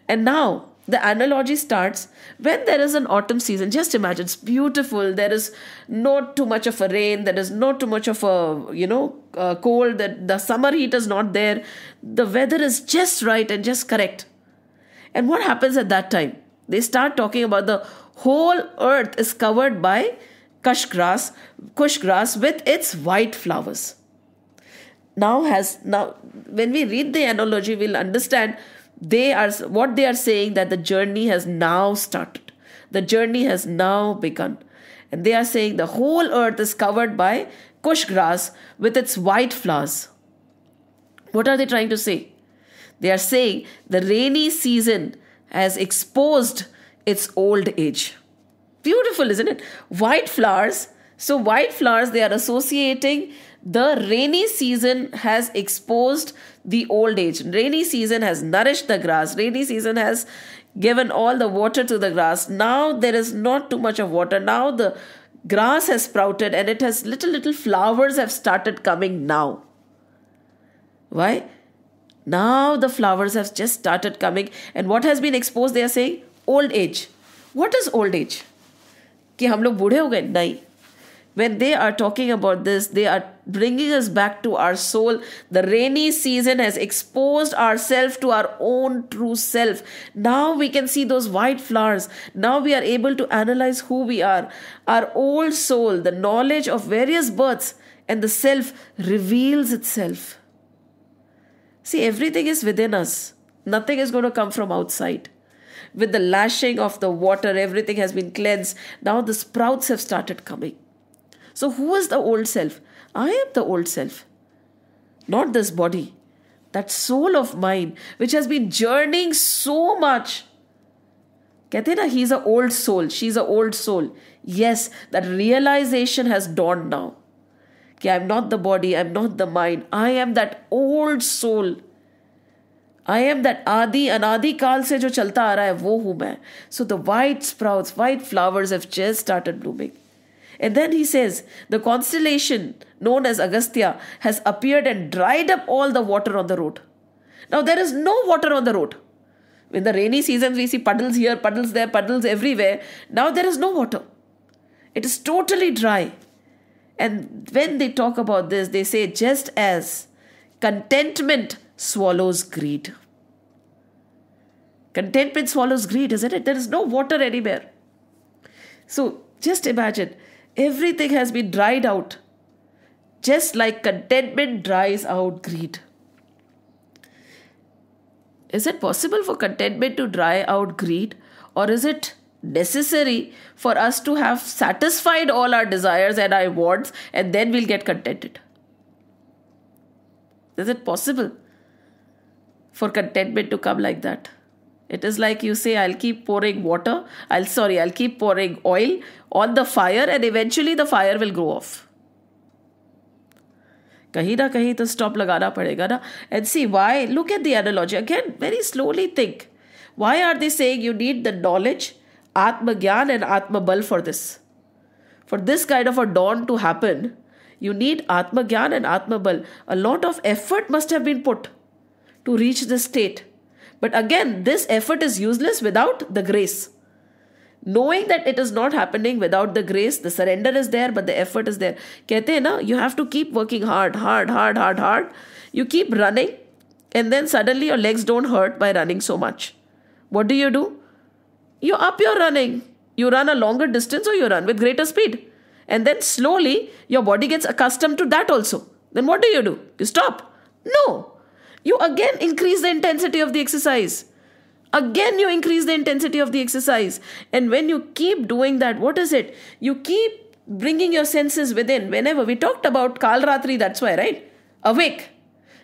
And now the analogy starts when there is an autumn season. Just imagine, it's beautiful. There is not too much of a rain. There is not too much of a cold. That the summer heat is not there. The weather is just right and just correct. And what happens at that time? They start talking about the whole earth is covered by kush grass with its white flowers. Now when we read the analogy, we'll understand what they are saying, that the journey has now started. The journey has now begun. And they are saying the whole earth is covered by kush grass with its white flowers. What are they trying to say? They are saying the rainy season has exposed its old age. Beautiful, isn't it? White flowers. So white flowers, they are associating the rainy season has exposed the old age. Rainy season has nourished the grass. Rainy season has given all the water to the grass. Now there is not too much of water. Now the grass has sprouted and it has little flowers have started coming now. Why? Now the flowers have just started coming. And what has been exposed? They are saying old age. What is old age? कि हम लोग बूढ़े हो गए? नहीं. When they are talking about this, they are bringing us back to our soul. The rainy season has exposed ourselves to our own true self. Now we can see those white flowers. Now we are able to analyze who we are. Our old soul, the knowledge of various births and the self reveals itself. See, everything is within us. Nothing is going to come from outside. With the lashing of the water, everything has been cleansed. Now the sprouts have started coming. So who is the old self? I am the old self. Not this body. That soul of mine, which has been journeying so much. कहते हैं ना, he is an old soul. She is an old soul. Yes, that realization has dawned now. कि I am not the body, I am not the mind. I am that old soul. I am that Adi, Anadi Kal se jo chalta aa raha hai, wo hu main. So the white sprouts, white flowers have just started blooming. And then he says, the constellation known as Agastya has appeared and dried up all the water on the road. Now there is no water on the road. In the rainy seasons, we see puddles here, puddles there, puddles everywhere. Now there is no water. It is totally dry. And when they talk about this, they say, just as contentment swallows greed. Contentment swallows greed, isn't it? There is no water anywhere. So just imagine, everything has been dried out, just like contentment dries out greed. Is it possible for contentment to dry out greed, or is it necessary for us to have satisfied all our desires and our wants and then we'll get contented? Is it possible for contentment to come like that? It is like you say, I'll keep pouring I'll keep pouring oil on the fire and eventually the fire will go off. कहीं ना कहीं तो stop लगाना पड़ेगा ना. And see why, look at the analogy. Again, very slowly think. Why are they saying you need the knowledge, Atma Gyan and Atma Bal for this? For this kind of a dawn to happen, you need Atma Gyan and Atma Bal. A lot of effort must have been put to reach this state. But again, this effort is useless without the grace. Knowing that it is not happening without the grace, the surrender is there, but the effort is there. कहते हैं ना, you have to keep working hard. You keep running, and then suddenly your legs don't hurt by running so much. What do? You up your running. You run a longer distance or you run with greater speed. And then slowly your body gets accustomed to that also. Then what do? You stop? No. You again increase the intensity of the exercise. Again you increase the intensity of the exercise. And when you keep doing that, what is it? You keep bringing your senses within. Whenever we talked about Kal Ratri, that's why, right? Awake.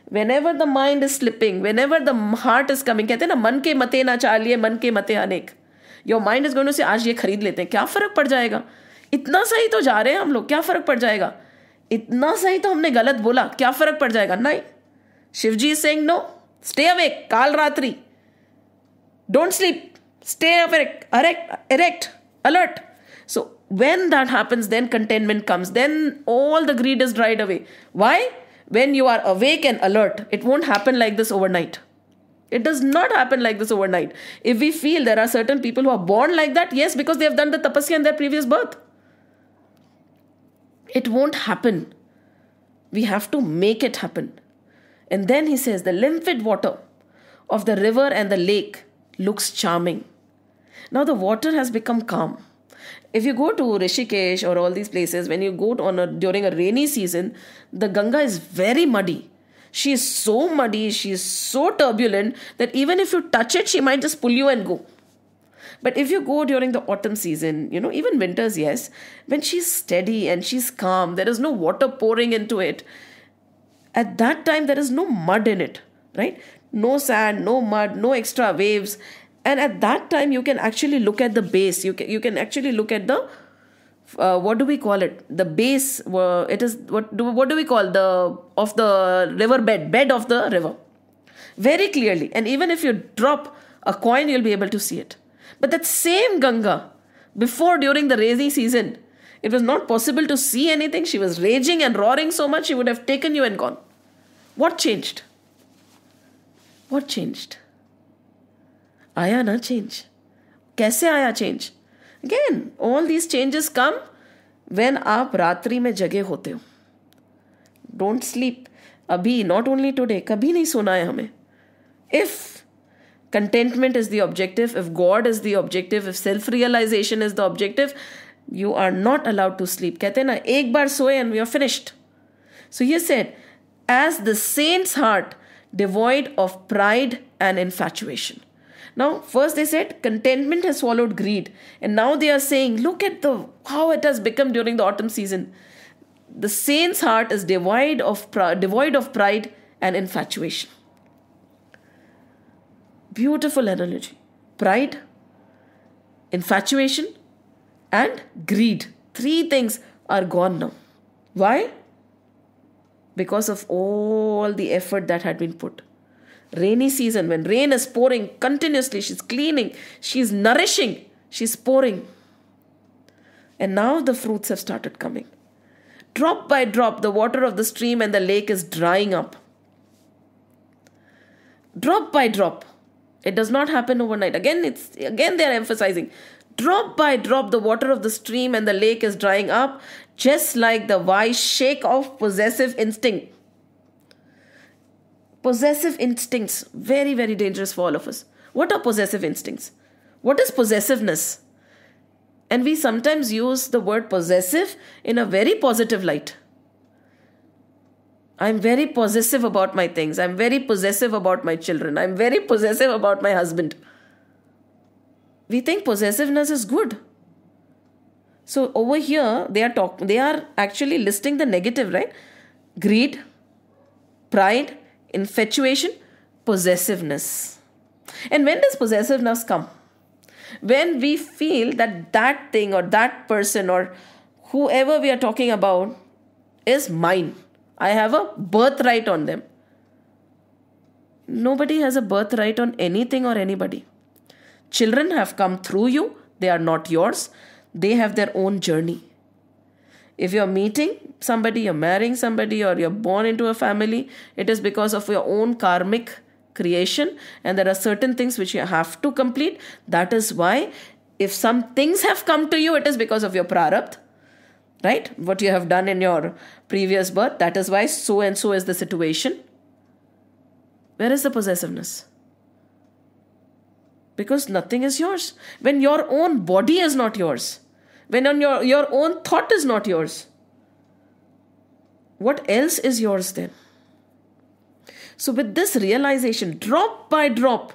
Whenever the mind is slipping, whenever the heart is coming, कहते हैं ना, मन के मते ना चालिए, मन के मते अनेक. Your mind is going to say, आज ये खरीद लेते हैं, क्या फर्क पड़ जाएगा? इतना सही तो जा रहे हैं हम लोग, क्या फर्क पड़ जाएगा? इतना सही तो हमने गलत बोला, क्या फर्क पड़ जाएगा? नहीं. Shivji is saying no. Stay awake. Kal Ratri. Don't sleep. Stay awake. Erect. Alert. So when that happens, then contentment comes. Then all the greed is dried away. Why? When you are awake and alert, it won't happen like this overnight. It does not happen like this overnight. If we feel there are certain people who are born like that, yes, because they have done the tapasya in their previous birth. It won't happen. We have to make it happen. And then he says, the limpid water of the river and the lake looks charming. Now the water has become calm. If you go to Rishikesh or all these places, when you go during a rainy season, the Ganga is very muddy. She is so muddy, she is so turbulent that even if you touch it, she might just pull you and go. But if you go during the autumn season, even winters, yes, when she's steady and she's calm, there is no water pouring into it. At that time, there is no mud in it, right? No sand, no mud, no extra waves. And at that time, you can actually look at the base. You can actually look at the, what do we call it? The base, it is, what do we call the river bed of the river. Very clearly. And even if you drop a coin, you'll be able to see it. But that same Ganga, during the rainy season, it was not possible to see anything. She was raging and roaring so much, she would have taken you and gone. What changed? What changed? Aya na change. Kaise aya change? Again, all these changes come when aap ratri mein jage hote ho. Don't sleep. Abhi, not only today, kabhi nahi sona hai hame. If contentment is the objective, if God is the objective, if self-realization is the objective, you are not allowed to sleep. कहते हैं ना, एक बार सोए and we are finished. So he said, as the saint's heart devoid of pride and infatuation. Now, first they said contentment has swallowed greed. And now they are saying, look at how it has become during the autumn season. The saint's heart is devoid of pride and infatuation. Beautiful analogy. Pride, infatuation, and greed. 3 things are gone now. Why? Because of all the effort that had been put. Rainy season, when rain is pouring continuously, she's cleaning, she's nourishing, she's pouring. And now the fruits have started coming. Drop by drop, the water of the stream and the lake is drying up. Drop by drop. It does not happen overnight. Again, they are emphasizing. Drop by drop, the water of the stream and the lake is drying up, just like the wise shake off possessive instinct. Possessive instincts, very, very dangerous for all of us. What are possessive instincts? What is possessiveness? And we sometimes use the word possessive in a very positive light. I'm very possessive about my things. I'm very possessive about my children. I'm very possessive about my husband. We think possessiveness is good. So over here, they are actually listing the negative, right? Greed, pride, infatuation, possessiveness. And when does possessiveness come? When we feel that thing or that person or whoever we are talking about is mine. I have a birthright on them. Nobody has a birthright on anything or anybody. Children have come through you. They are not yours. They have their own journey. If you're meeting somebody, you're marrying somebody, or you're born into a family, it is because of your own karmic creation, and there are certain things which you have to complete. That is why if some things have come to you, it is because of your prarabdha, right? What you have done in your previous birth. That is why so and so is the situation. Where is the possessiveness? Because nothing is yours. When your own body is not yours, when your own thought is not yours, what else is yours then? So with this realization, drop by drop,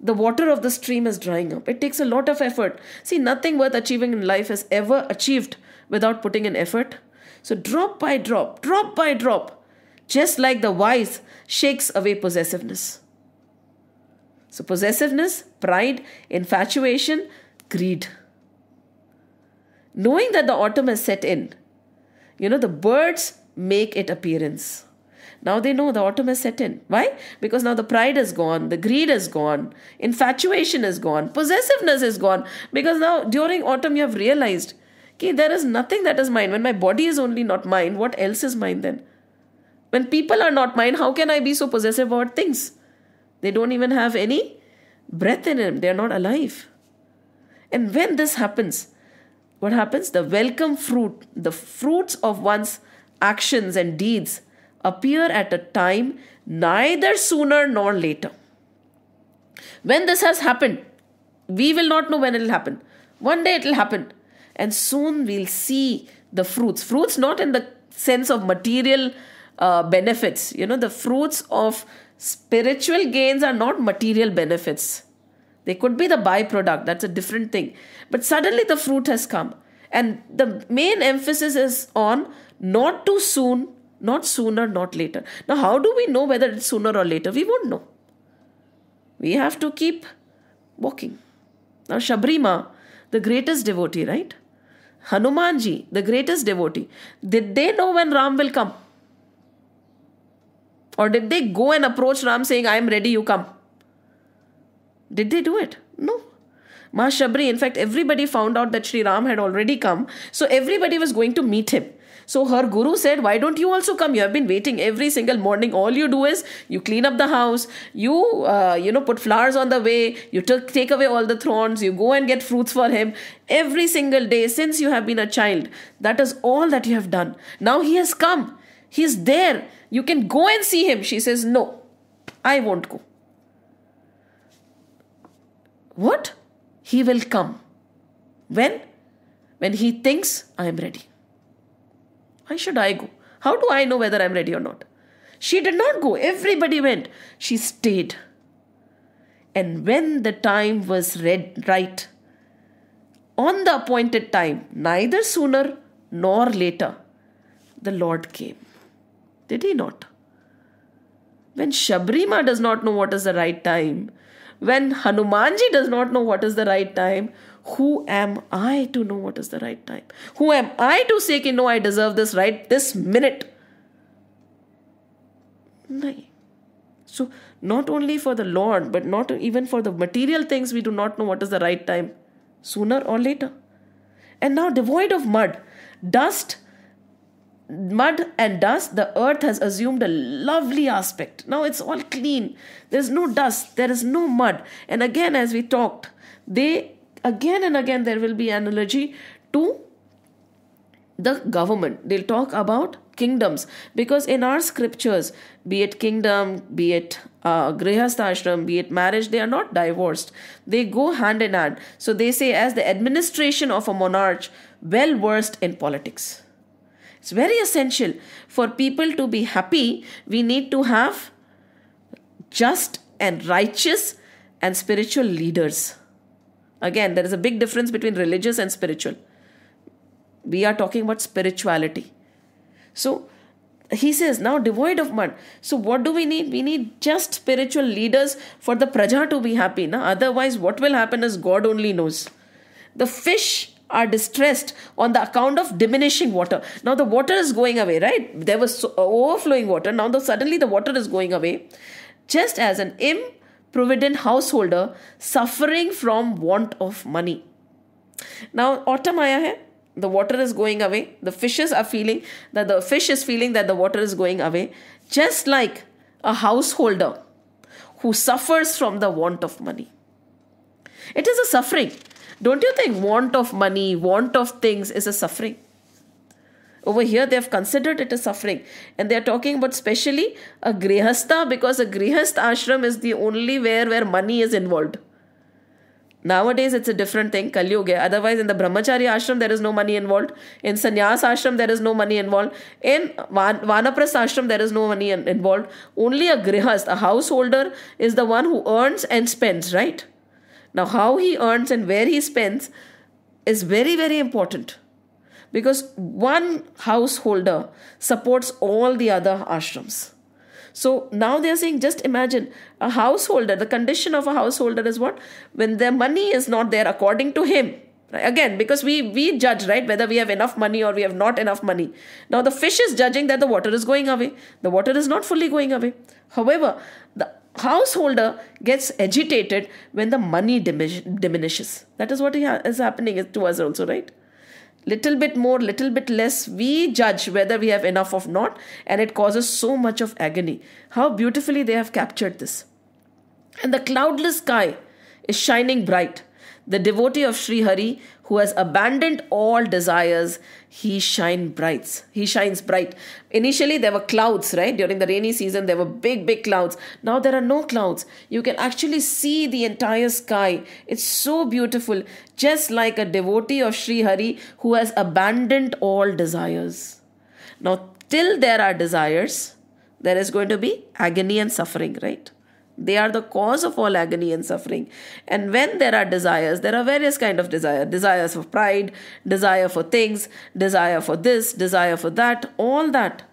the water of the stream is drying up. It takes a lot of effort. See, nothing worth achieving in life is ever achieved without putting in effort. So drop by drop, just like the wise shakes away possessiveness. So possessiveness, pride, infatuation, greed. Knowing that the autumn has set in, the birds make its appearance. Now they know the autumn has set in. Why? Because now the pride is gone, the greed is gone, infatuation is gone, possessiveness is gone. Because now during autumn you have realized, okay, there is nothing that is mine. When my body is only not mine, what else is mine then? When people are not mine, how can I be so possessive about things? They don't even have any breath in them. They are not alive. And when this happens, what happens? The welcome fruit, the fruits of one's actions and deeds appear at a time neither sooner nor later. When this has happened, we will not know when it will happen. One day it will happen. And soon we'll see the fruits. Fruits not in the sense of material benefits. The fruits of spiritual gains are not material benefits. They could be the byproduct. That's a different thing. But suddenly the fruit has come. And the main emphasis is on not too soon, not sooner, not later. Now, how do we know whether it's sooner or later? We won't know. We have to keep walking. Now, Shabrima, the greatest devotee, right? Hanumanji, the greatest devotee. Did they know when Ram will come? Or did they go and approach Ram saying, I am ready, you come? Did they do it? No. Shabri, in fact, everybody found out that Sri Ram had already come. So everybody was going to meet him. So her guru said, why don't you also come? You have been waiting every single morning. All you do is you clean up the house, you put flowers on the way, you take away all the thorns, you go and get fruits for him every single day since you have been a child. That is all that you have done. Now he has come. He is there. You can go and see him. She says, no, I won't go. What? He will come. When? When he thinks I am ready. Why should I go? How do I know whether I'm ready or not? She did not go. Everybody went. She stayed. And when the time was right, on the appointed time, neither sooner nor later, the Lord came. Did he not? When Shabrima does not know what is the right time, when Hanumanji does not know what is the right time, who am I to know what is the right time? Who am I to say, no, I deserve this right this minute? No. So, not only for the Lord, but not even for the material things, we do not know what is the right time, sooner or later. And now, devoid of mud and dust, the earth has assumed a lovely aspect. Now it's all clean. There's no dust, there is no mud. And again, as we talked, again and again there will be analogy to the government. They'll talk about kingdoms, because in our scriptures, be it kingdom, be it grihastha ashram, be it marriage, they are not divorced. They go hand in hand. So they say, as the administration of a monarch well versed in politics. It's very essential for people to be happy. We need to have just and righteous and spiritual leaders. Again, there is a big difference between religious and spiritual. We are talking about spirituality. So he says, now devoid of mud. So what do we need? We need just spiritual leaders for the praja to be happy. Now, otherwise, what will happen is God only knows. The fish are distressed on the account of diminishing water. Now the water is going away, right? There was overflowing water. Now suddenly the water is going away. Just as an improvident householder suffering from want of money. Now autumn aaya hai. The water is going away. The fishes are feeling that the fish is feeling that the water is going away. Just like a householder who suffers from the want of money. It is a suffering. Don't you think want of money, want of things is a suffering? Over here, they have considered it a suffering. And they are talking about specially a grihastha, because a grihastha ashram is the only where money is involved. Nowadays, it's a different thing. Kali Yuga. Otherwise, in the brahmachari ashram, there is no money involved. In sannyas ashram, there is no money involved. In vanaprastha ashram, there is no money involved. Only a grihast, a householder, is the one who earns and spends, right? Now, how he earns and where he spends is very, very important. Because one householder supports all the other ashrams. So now they are saying, just imagine a householder, the condition of a householder is what? When their money is not there according to him. Again, because we judge, right, whether we have enough money or we have not enough money. Now the fish is judging that the water is going away. The water is not fully going away. However, the householder gets agitated when the money diminishes. That is what is happening to us also, right? Little bit more, little bit less, we judge whether we have enough or not, and it causes so much of agony. How beautifully they have captured this. And the cloudless sky is shining bright. The devotee of Sri Hari, who has abandoned all desires, he shines bright. Initially, there were clouds, right? During the rainy season, there were big, big clouds. Now there are no clouds. You can actually see the entire sky. It's so beautiful, just like a devotee of Sri Hari who has abandoned all desires. Now, till there are desires, there is going to be agony and suffering, right? They are the cause of all agony and suffering. And when there are desires, there are various kinds of desires. Desires for pride, desire for things, desire for this, desire for that, all that.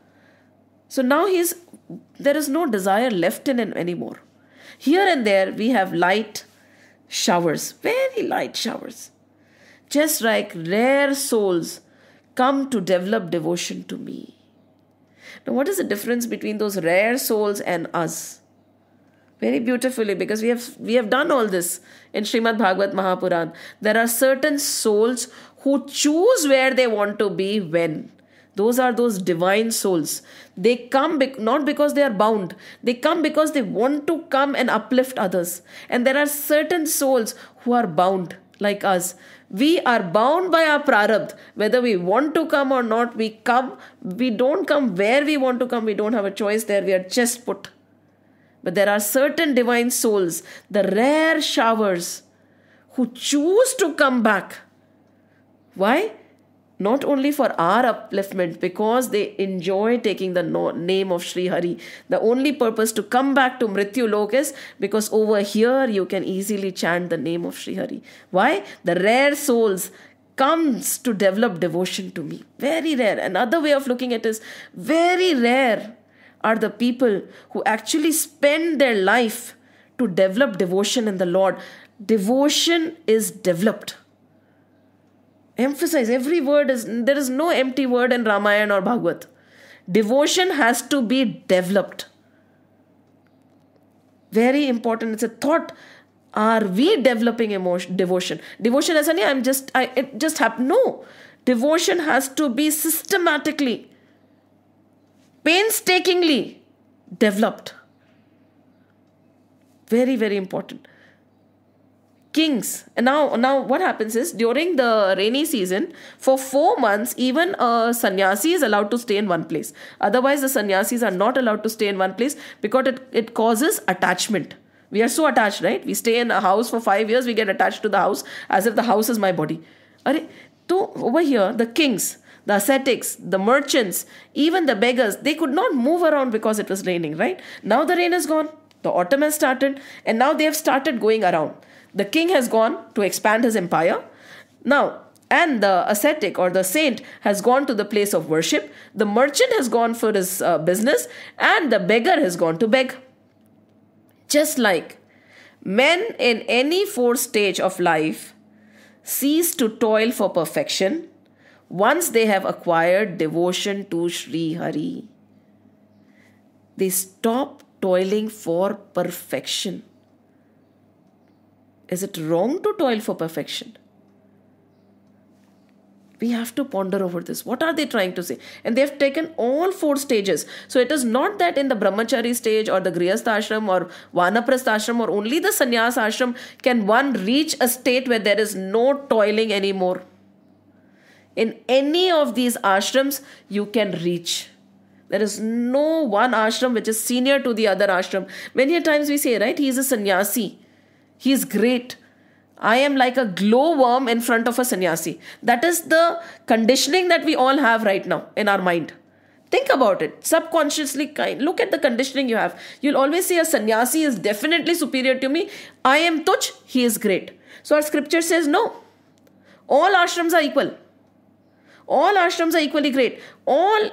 So now there is no desire left in him anymore. Here and there we have light showers, very light showers. Just like rare souls come to develop devotion to me. Now what is the difference between those rare souls and us? Very beautifully, because we have done all this in Srimad Bhagavad Mahapuran. There are certain souls who choose where they want to be when. Those are those divine souls. They come not because they are bound. They come because they want to come and uplift others. And there are certain souls who are bound, like us. We are bound by our prarabdha. Whether we want to come or not, we come. We don't come where we want to come. We don't have a choice there. We are just put. But there are certain divine souls, the rare showers, who choose to come back. Why? Not only for our upliftment, because they enjoy taking the name of Sri Hari. The only purpose to come back to Mrityu Lok is because over here you can easily chant the name of Sri Hari. Why? The rare souls comes to develop devotion to me. Very rare. Another way of looking at it is very rare are the people who actually spend their life to develop devotion in the Lord. Devotion is developed. Emphasize every word there is no empty word in Ramayana or Bhagavad. Devotion has to be developed. Very important. It's a thought. Are we developing devotion? Devotion as it just happened. No. Devotion has to be systematically, painstakingly developed. Very, very important. Kings. And now what happens is, during the rainy season, for 4 months, even a sannyasi is allowed to stay in one place. Otherwise, the sannyasis are not allowed to stay in one place because it causes attachment. We are so attached, right? We stay in a house for 5 years, we get attached to the house as if the house is my body. So over here, the kings, the ascetics, the merchants, even the beggars, they could not move around because it was raining, right? Now the rain is gone. The autumn has started, and now they have started going around. The king has gone to expand his empire. Now, and the ascetic or the saint has gone to the place of worship. The merchant has gone for his business, and the beggar has gone to beg. Just like men in any 4th stage of life cease to toil for perfection once they have acquired devotion to Sri Hari. They stop toiling for perfection. Is it wrong to toil for perfection? We have to ponder over this. What are they trying to say? And they have taken all 4 stages. So it is not that in the brahmachari stage or the grihastha ashram or vanaprastha ashram or only the sannyas ashram can one reach a state where there is no toiling anymore. In any of these ashrams, you can reach. There is no one ashram which is senior to the other ashram. Many times we say, right, he is a sannyasi. He is great. I am like a glowworm in front of a sannyasi. That is the conditioning that we all have right now in our mind. Think about it. Subconsciously, look at the conditioning you have. You'll always say a sannyasi is definitely superior to me. I am tuch, he is great. So our scripture says no. All ashrams are equal. All ashrams are equally great.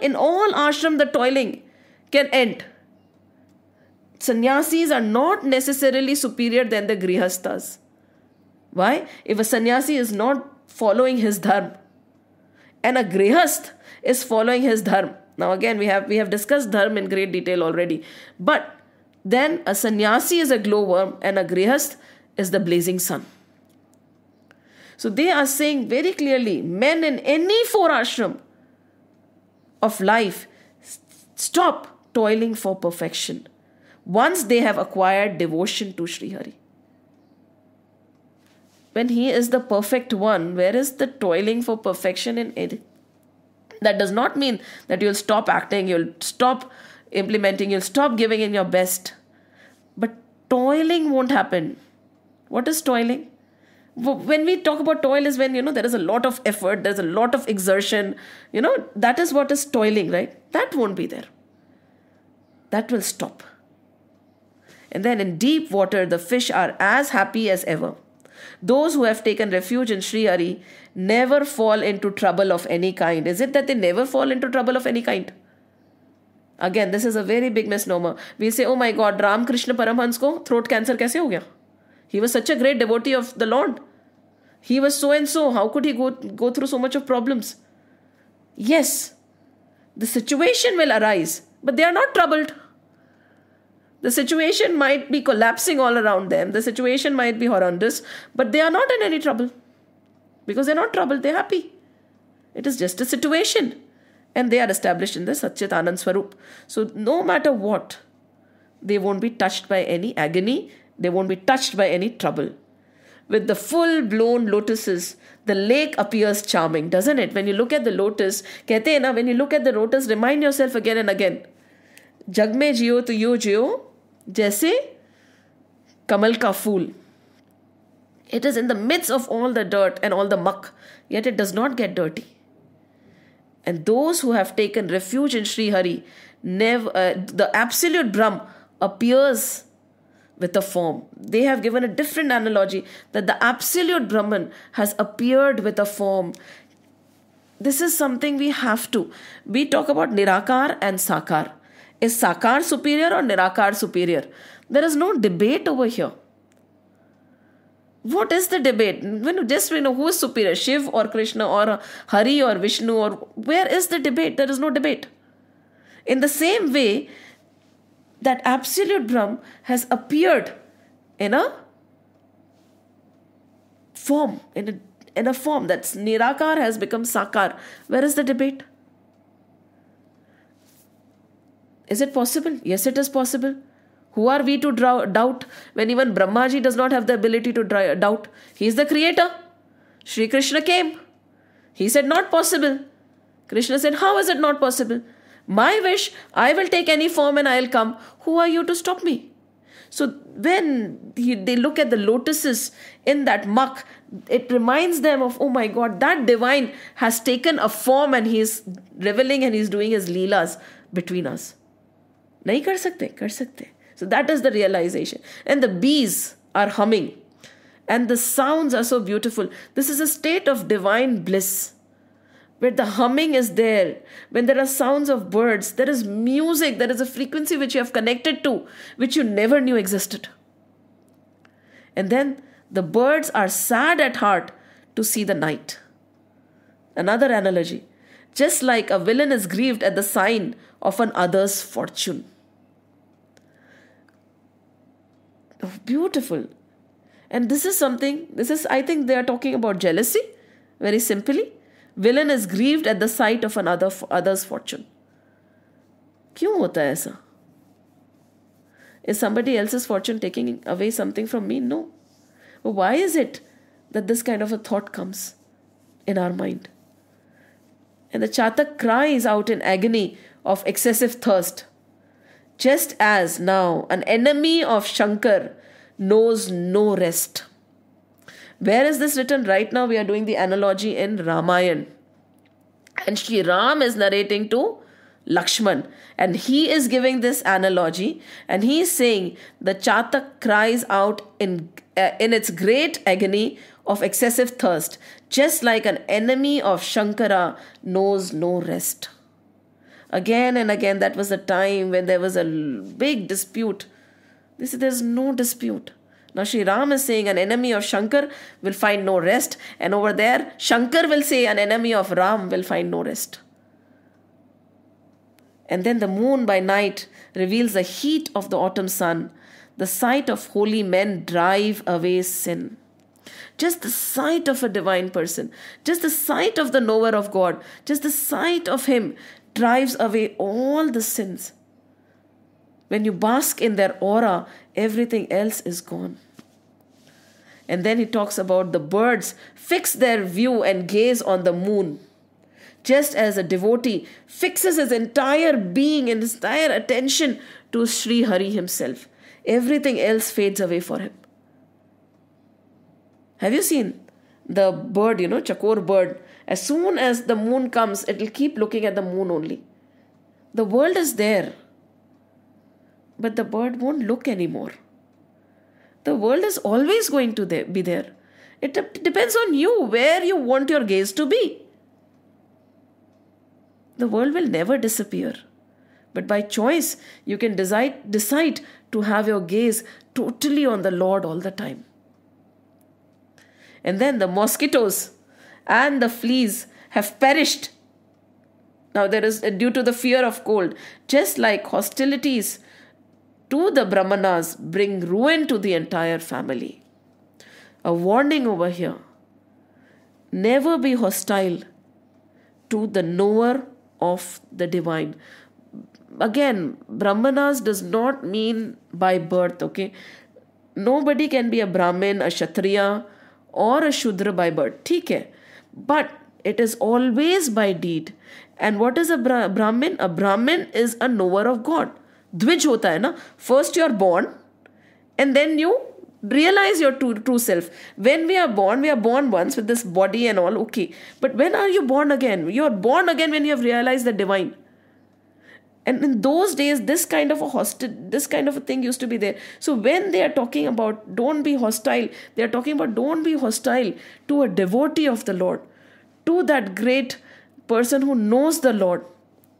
In all ashram, the toiling can end. Sannyasis are not necessarily superior than the grihasthas. Why? If a sannyasi is not following his dharma and a grihasth is following his dharma. Now again, we have discussed dharma in great detail already. But then a sannyasi is a glowworm and a grihasth is the blazing sun. So they are saying very clearly, men in any 4 ashram of life, stop toiling for perfection once they have acquired devotion to Sri Hari. When he is the perfect one, where is the toiling for perfection in it? That does not mean that you'll stop acting, you'll stop implementing, you'll stop giving in your best. But toiling won't happen. What is toiling? When we talk about toil is when, there is a lot of effort, there's a lot of exertion, that is what is toiling, right? That won't be there. That will stop. And then in deep water, the fish are as happy as ever. Those who have taken refuge in Sri Hari never fall into trouble of any kind. Is it that they never fall into trouble of any kind? Again, this is a very big misnomer. We say, oh my God, Ram Krishna Paramhans ko throat cancer kaise ho gaya? He was such a great devotee of the Lord. He was so and so. How could he go through so much of problems? Yes, the situation will arise, but they are not troubled. The situation might be collapsing all around them. The situation might be horrendous, but they are not in any trouble. Because they are not troubled, they are happy. It is just a situation. And they are established in the Satchit Anand Swarup. So no matter what, they won't be touched by any agony. They won't be touched by any trouble. With the full-blown lotuses, the lake appears charming, doesn't it? When you look at the lotus, कहते हैं ना, when you look at the lotus, remind yourself again and again. जग में जियो तो यो जियो जैसे कमल का फूल. It is in the midst of all the dirt and all the muck, yet it does not get dirty. And those who have taken refuge in Sri Hari, the absolute Brahm appears with a form. They have given a different analogy that the absolute Brahman has appeared with a form. This is something we have to. We talk about Nirakar and Sakar. Is Sakar superior or Nirakar superior? There is no debate over here. What is the debate? Just who is superior, Shiv or Krishna or Hari or Vishnu, or where is the debate? There is no debate. In the same way, that absolute Brahm has appeared in a form, in a form that's Nirakar has become Sakar. Where is the debate? Is it possible? Yes, it is possible. Who are we to doubt when even Brahmaji does not have the ability to doubt? He is the creator. Shri Krishna came. He said, not possible. Krishna said, how is it not possible? My wish, I will take any form and I will come. Who are you to stop me? So when they look at the lotuses in that muck, it reminds them of, oh my God, that divine has taken a form and he is reveling and he is doing his leelas between us. Nahi kar sakte, kar sakte. So that is the realization. And the bees are humming. And the sounds are so beautiful. This is a state of divine bliss, where the humming is there. When there are sounds of birds, there is music, there is a frequency which you have connected to, which you never knew existed. And then the birds are sad at heart to see the night. Another analogy. Just like a villain is grieved at the sign of an other's fortune. Oh, beautiful. And this is, I think they are talking about jealousy, very simply. Villain is grieved at the sight of other's fortune. क्यों होता है ऐसा? Is somebody else's fortune taking away something from me? No. But why is it that this kind of a thought comes in our mind? And the Chatak cries out in agony of excessive thirst. Just as now an enemy of Shankar knows no rest. Where is this written? Right now we are doing the analogy in Ramayana. And Shri Ram is narrating to Lakshman. And he is giving this analogy. And he is saying the Chatak cries out in its great agony of excessive thirst. Just like an enemy of Shankara knows no rest. Again and again, that was the time when there was a big dispute. They said there's no dispute. Now Shri Ram is saying an enemy of Shankar will find no rest. And over there, Shankar will say an enemy of Ram will find no rest. And then the moon by night reveals the heat of the autumn sun. The sight of holy men drive away sin. Just the sight of a divine person, just the sight of the knower of God, just the sight of him drives away all the sins. When you bask in their aura, everything else is gone. And then he talks about the birds fix their view and gaze on the moon. Just as a devotee fixes his entire being and his entire attention to Sri Hari himself, everything else fades away for him. Have you seen the bird, Chakor bird? As soon as the moon comes, it will keep looking at the moon only. The world is there, but the bird won't look anymore. The world is always going to be there. It depends on you where you want your gaze to be. The world will never disappear. But by choice, you can decide to have your gaze totally on the Lord all the time. And then the mosquitoes and the fleas have perished. Now there is due to the fear of cold. Just like hostilities to the Brahmanas bring ruin to the entire family. A warning over here. Never be hostile to the knower of the divine. Again, Brahmanas does not mean by birth, okay? Nobody can be a Brahmin, a Kshatriya or a Shudra by birth. ठीक है. But it is always by deed. And what is a Brahmin? A Brahmin is a knower of God. Dvij hota hai na. First you are born and then you realize your true self. When we are born once with this body and all, okay. But when are you born again? You are born again when you have realized the divine. And in those days, this kind of a thing used to be there. So when they are talking about don't be hostile, they are talking about don't be hostile to a devotee of the Lord, to that great person who knows the Lord.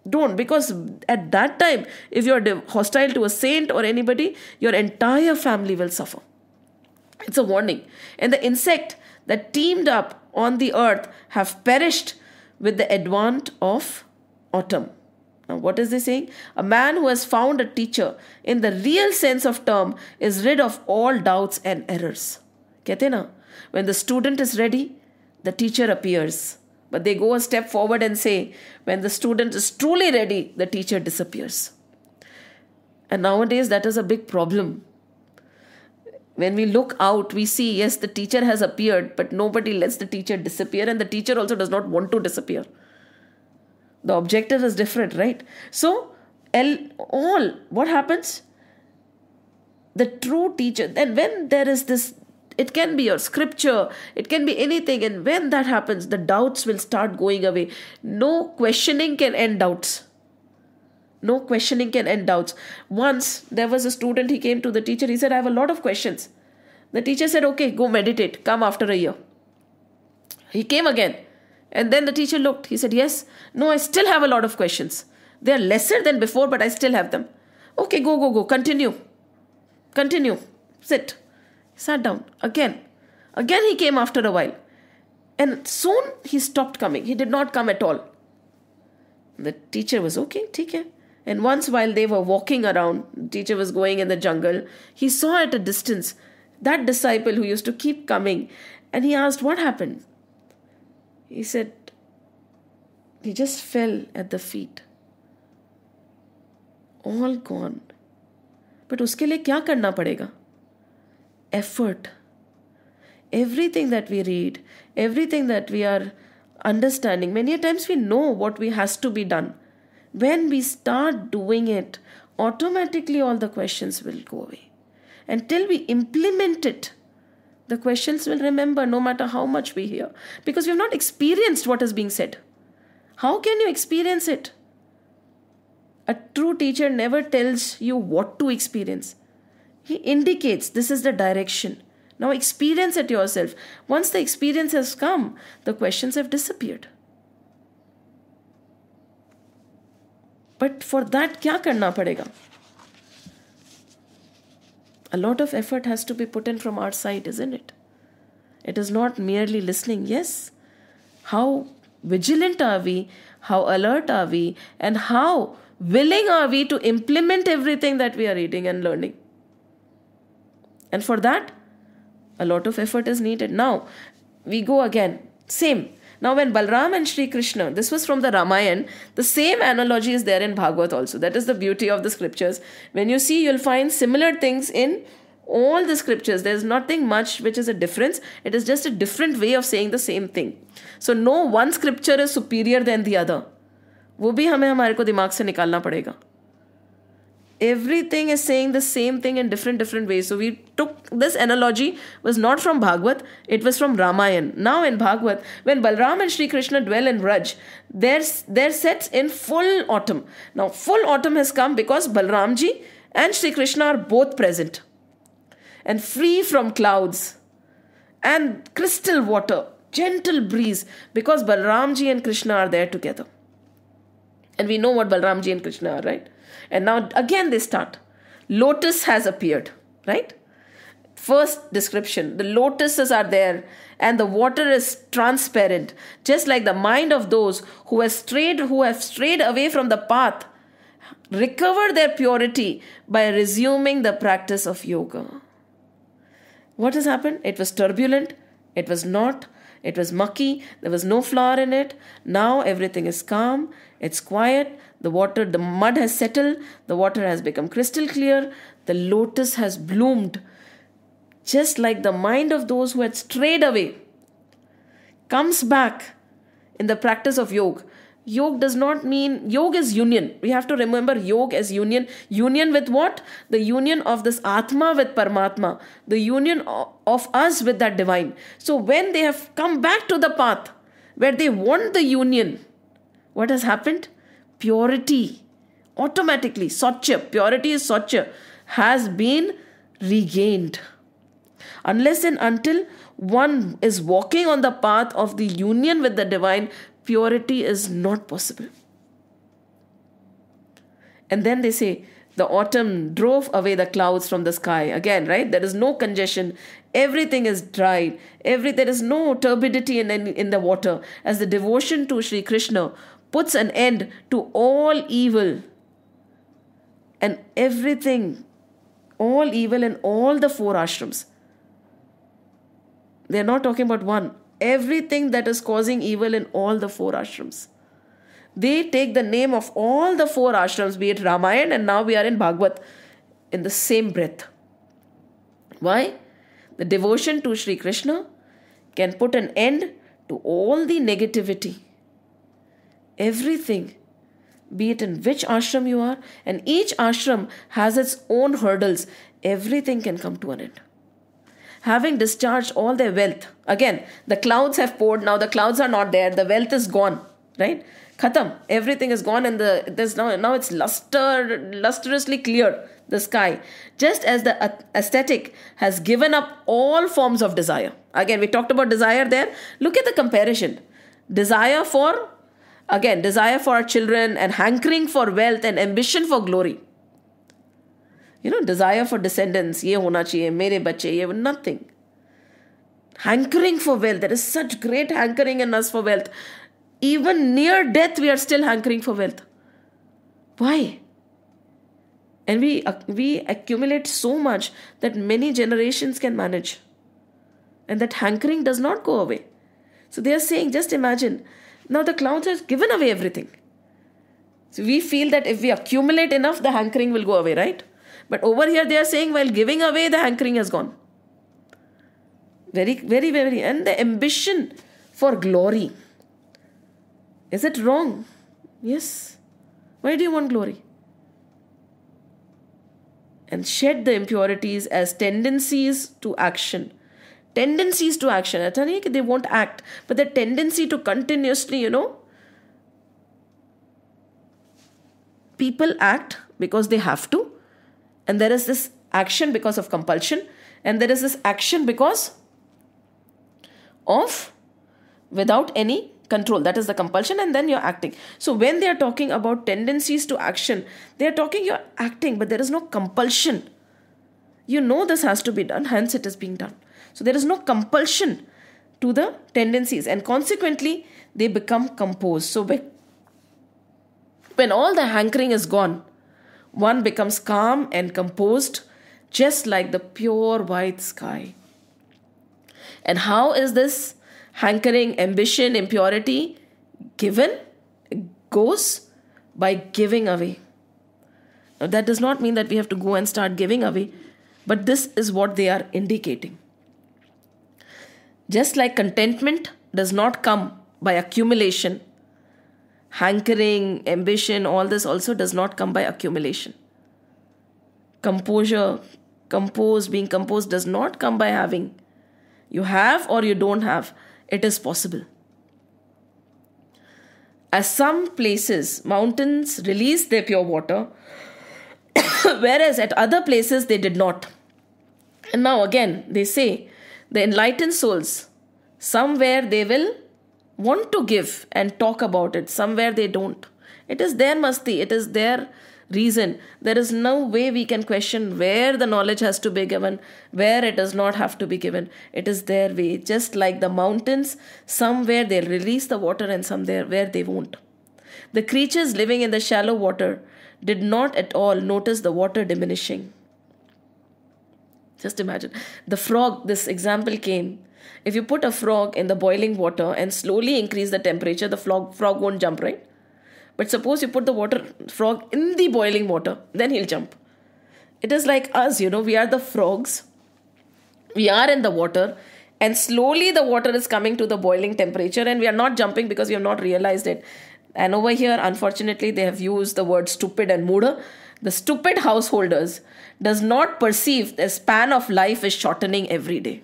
Don't, because at that time, if you are hostile to a saint or anybody, your entire family will suffer. It's a warning. And the insect that teemed up on the earth have perished with the advent of autumn. Now, what is this saying? A man who has found a teacher in the real sense of term is rid of all doubts and errors. Kehte na? When the student is ready, the teacher appears. But they go a step forward and say, when the student is truly ready, the teacher disappears. And nowadays, that is a big problem. When we look out, we see, yes, the teacher has appeared, but nobody lets the teacher disappear, and the teacher also does not want to disappear. The objective is different, right? So, what happens? The true teacher, then when there is this, it can be your scripture, it can be anything, and when that happens, the doubts will start going away. No questioning can end doubts. No questioning can end doubts. Once, there was a student, he came to the teacher, he said, I have a lot of questions. The teacher said, okay, go meditate, come after a year. He came again. And then the teacher looked. He said, yes. No, I still have a lot of questions. They are lesser than before, but I still have them. Okay, go. Continue. Sit. He sat down. Again he came after a while. And soon he stopped coming. He did not come at all. The teacher was okay, theek hai. And once while they were walking around, the teacher was going in the jungle, he saw at a distance that disciple who used to keep coming. And he asked, what happened? He said, He just fell at the feet. All gone. But उसके लिए क्या करना पड़ेगा? Effort. Everything that we read, everything that we are understanding, many times we know what has to be done. When we start doing it, automatically all the questions will go away. Until we implement it, the questions will remember no matter how much we hear. Because we have not experienced what is being said. How can you experience it? A true teacher never tells you what to experience. He indicates this is the direction. Now experience it yourself. Once the experience has come, the questions have disappeared. But for that, क्या करना पड़ेगा? A lot of effort has to be put in from our side, isn't it? It is not merely listening. Yes. How vigilant are we? How alert are we? And how willing are we to implement everything that we are reading and learning? And for that, a lot of effort is needed. Now, we go again. Same. Now, when Balram and Sri Krishna, this was from the Ramayana, the same analogy is there in Bhagavad also. That is the beauty of the scriptures. When you see, you'll find similar things in all the scriptures. There's nothing much which is a difference. It is just a different way of saying the same thing. So, no one scripture is superior than the other. वो भी हमें हमारे को दिमाग से निकालना पड़ेगा. Everything is saying the same thing in different ways. So we took this analogy was not from Bhagavad, it was from Ramayana. Now in Bhagavad, when Balram and Sri Krishna dwell in Braj, they're set in full autumn. Now full autumn has come because Balramji and Sri Krishna are both present and free from clouds and crystal water, gentle breeze, because Balramji and Krishna are there together. And we know what Balramji and Krishna are, right? And now again they start. Lotus has appeared, right? First description, the lotuses are there and the water is transparent, just like the mind of those who have strayed away from the path, recover their purity by resuming the practice of yoga. What has happened? It was turbulent, it was mucky, there was no flower in it. Now everything is calm, it's quiet, the mud has settled, the water has become crystal clear, the lotus has bloomed. Just like the mind of those who had strayed away comes back in the practice of yoga. Yoga does not mean, yoga is union. We have to remember yoga as union. Union with what? The union of this Atma with Paramatma. The union of us with that divine. So when they have come back to the path where they want the union, what has happened? Purity. Automatically, Satya, purity is Satya, has been regained. Unless and until one is walking on the path of the union with the divine, purity is not possible. And then they say, the autumn drove away the clouds from the sky. Again, right? There is no congestion. Everything is dry. There is no turbidity in the water. As the devotion to Sri Krishna puts an end to all evil. And everything, all evil in all the 4 ashrams. They are not talking about one. Everything that is causing evil in all the 4 ashrams. They take the name of all the 4 ashrams, be it Ramayana and now we are in Bhagavad, in the same breath. Why? The devotion to Sri Krishna can put an end to all the negativity. Everything, be it in which ashram you are, and each ashram has its own hurdles. Everything can come to an end. Having discharged all their wealth, again, the clouds have poured, now the clouds are not there, the wealth is gone, right? Khatam, everything is gone and there's now it's lustrously clear, the sky. Just as the aesthetic has given up all forms of desire. Again, we talked about desire there. Look at the comparison. Desire for our children and hankering for wealth and ambition for glory. Desire for descendants, ye hona chahiye, mere bache, ye nothing. Hankering for wealth, there is such great hankering in us for wealth. Even near death, we are still hankering for wealth. Why? And we accumulate so much that many generations can manage. And that hankering does not go away. So they are saying, just imagine, Now the clouds has given away everything. So we feel that if we accumulate enough, the hankering will go away, right? But over here they are saying while giving away, the hankering has gone. Very, very, very. And the ambition for glory. Is it wrong? Yes. Why do you want glory? And shed the impurities as tendencies to action. Tendencies to action. It's not they won't act, but the tendency to continuously, people act because they have to. And there is this action because of compulsion. And there is this action because of without any control. That is the compulsion, and then you're acting. So when they are talking about tendencies to action, they are talking you're acting, but there is no compulsion. You know this has to be done, hence it is being done. So there is no compulsion to the tendencies, and consequently they become composed. So when all the hankering is gone, one becomes calm and composed, just like the pure white sky. And how is this hankering, ambition, impurity given? It goes by giving away. Now, that does not mean that we have to go and start giving away, but this is what they are indicating. Just like contentment does not come by accumulation, hankering, ambition, all this also does not come by accumulation. Composure, being composed does not come by having. You have or you don't have. It is possible. As some places, mountains release their pure water, whereas at other places they did not. And now again, they say, the enlightened souls, somewhere they will want to give and talk about it, somewhere they don't. It is their masti, it is their reason. There is no way we can question where the knowledge has to be given, where it does not have to be given. It is their way. Just like the mountains, somewhere they release the water and somewhere where they won't. The creatures living in the shallow water did not at all notice the water diminishing. Just imagine. The frog, this example came. If you put a frog in the boiling water and slowly increase the temperature, the frog won't jump, right? But suppose you put the frog in the boiling water, then he'll jump. It is like us, we are the frogs. We are in the water and slowly the water is coming to the boiling temperature and we are not jumping because we have not realized it. And over here, unfortunately, they have used the word stupid and mooda. The stupid householders does not perceive the span of life is shortening every day.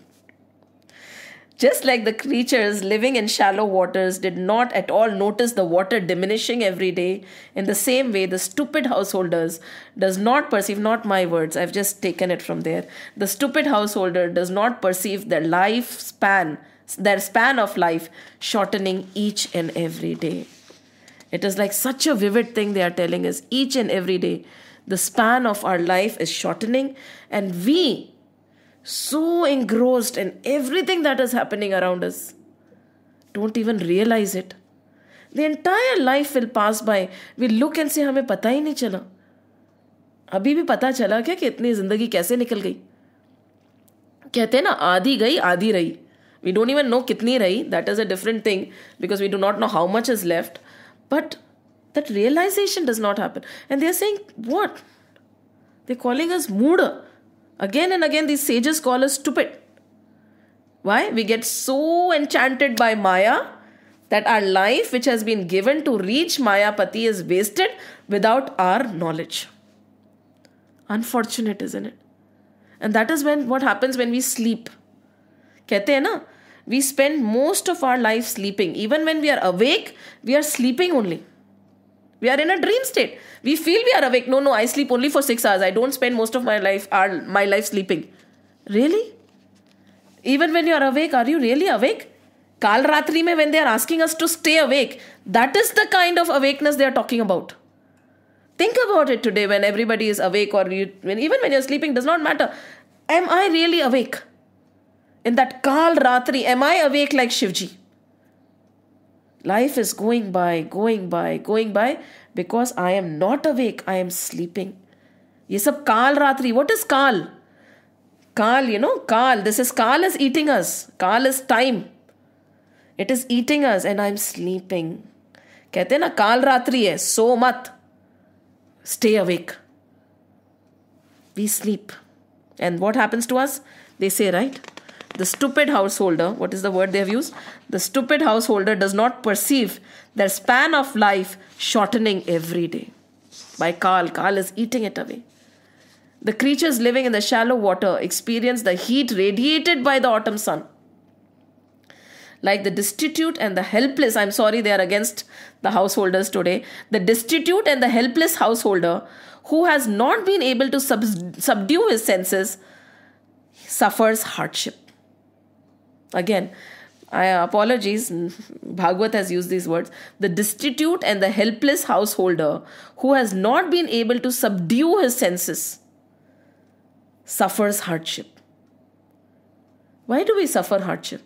Just like the creatures living in shallow waters did not at all notice the water diminishing every day, in the same way the stupid householders does not perceive, not my words, I've just taken it from there. The stupid householder does not perceive their span of life shortening each and every day. It is like such a vivid thing they are telling us. Each and every day, the span of our life is shortening, and we so engrossed in everything that is happening around us, don't even realize it. The entire life will pass by. We look and say, हमें पता ही नहीं चला. अभी भी पता चला क्या कि इतनी जिंदगी कैसे निकल गई? कहते हैं ना, आधी गई आधी रही. We don't even know कितनी रही. That is a different thing because we do not know how much is left. But that realization does not happen. And they are saying, what? They're calling us mooda. Again and again, these sages call us stupid. Why? We get so enchanted by Maya that our life, which has been given to reach Mayapati, is wasted without our knowledge. Unfortunate, isn't it? And that is what happens when we sleep. कहते हैं ना, we spend most of our life sleeping. Even when we are awake, we are sleeping only. We are in a dream state. We feel we are awake. No, I sleep only for 6 hours. I don't spend most of my life sleeping. Really? Even when you are awake, are you really awake? Kal Ratri mein, when they are asking us to stay awake, that is the kind of awakeness they are talking about. Think about it today when everybody is awake, or even when you're sleeping, does not matter. Am I really awake? In that Kal Ratri, am I awake like Shivji? Life is going by because I am not awake, I am sleeping. Ye sab Kal Ratri. What is Kal? Kal, Kal. Kal is eating us. Kal is time. It is eating us and I'm sleeping. कहते हैं ना काल रात्रि है, सो मत. Stay awake. We sleep. And what happens to us? They say, right? The stupid householder, what is the word they have used? The stupid householder does not perceive their span of life shortening every day. By Kal. Kal is eating it away. The creatures living in the shallow water experience the heat radiated by the autumn sun. Like the destitute and the helpless, I'm sorry they are against the householders today. The destitute and the helpless householder who has not been able to subdue his senses suffers hardship. Again, apologies, Bhagavad has used these words. The destitute and the helpless householder who has not been able to subdue his senses suffers hardship. Why do we suffer hardship?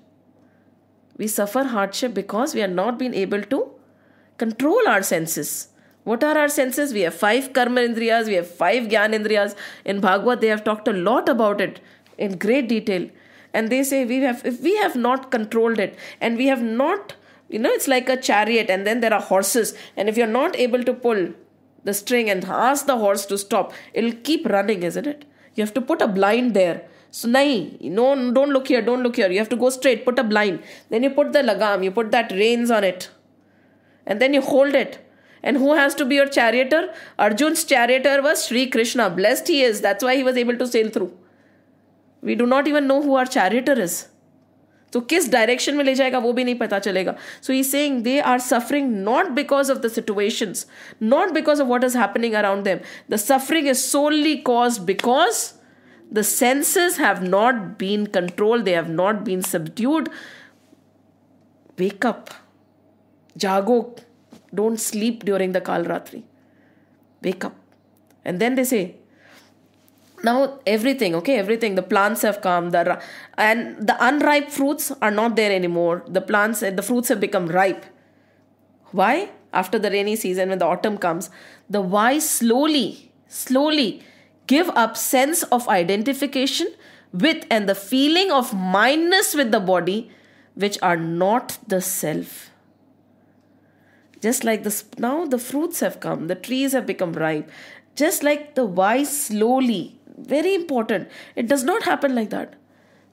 We suffer hardship because we are not being able to control our senses. What are our senses? We have 5 karma indriyas, we have 5 gyan indriyas. In Bhagavad, they have talked a lot about it in great detail. And they say if we have not controlled it and we have not, it's like a chariot and then there are horses. And if you're not able to pull the string and ask the horse to stop, it'll keep running, isn't it? You have to put a blind there. So, no, don't look here. You have to go straight, put a blind. Then you put the lagam, you put that reins on it. And then you hold it. And who has to be your charioteer? Arjun's charioteer was Sri Krishna. Blessed he is. That's why he was able to sail through. We do not even know who our charioteer is. So, किस direction में ले जाएगा वो भी नहीं पता चलेगा. So, he's saying they are suffering not because of the situations, not because of what is happening around them. The suffering is solely caused because the senses have not been controlled. They have not been subdued. Wake up. Jago. Don't sleep during the Kal Ratri. Wake up. And then they say, now everything, the plants have come, and the unripe fruits are not there anymore. The fruits have become ripe. Why? After the rainy season, when the autumn comes, the wise slowly give up sense of identification with and the feeling of mindness with the body, which are not the self. Just like this, now the fruits have come, the trees have become ripe. Just like the wise slowly, very important. It does not happen like that.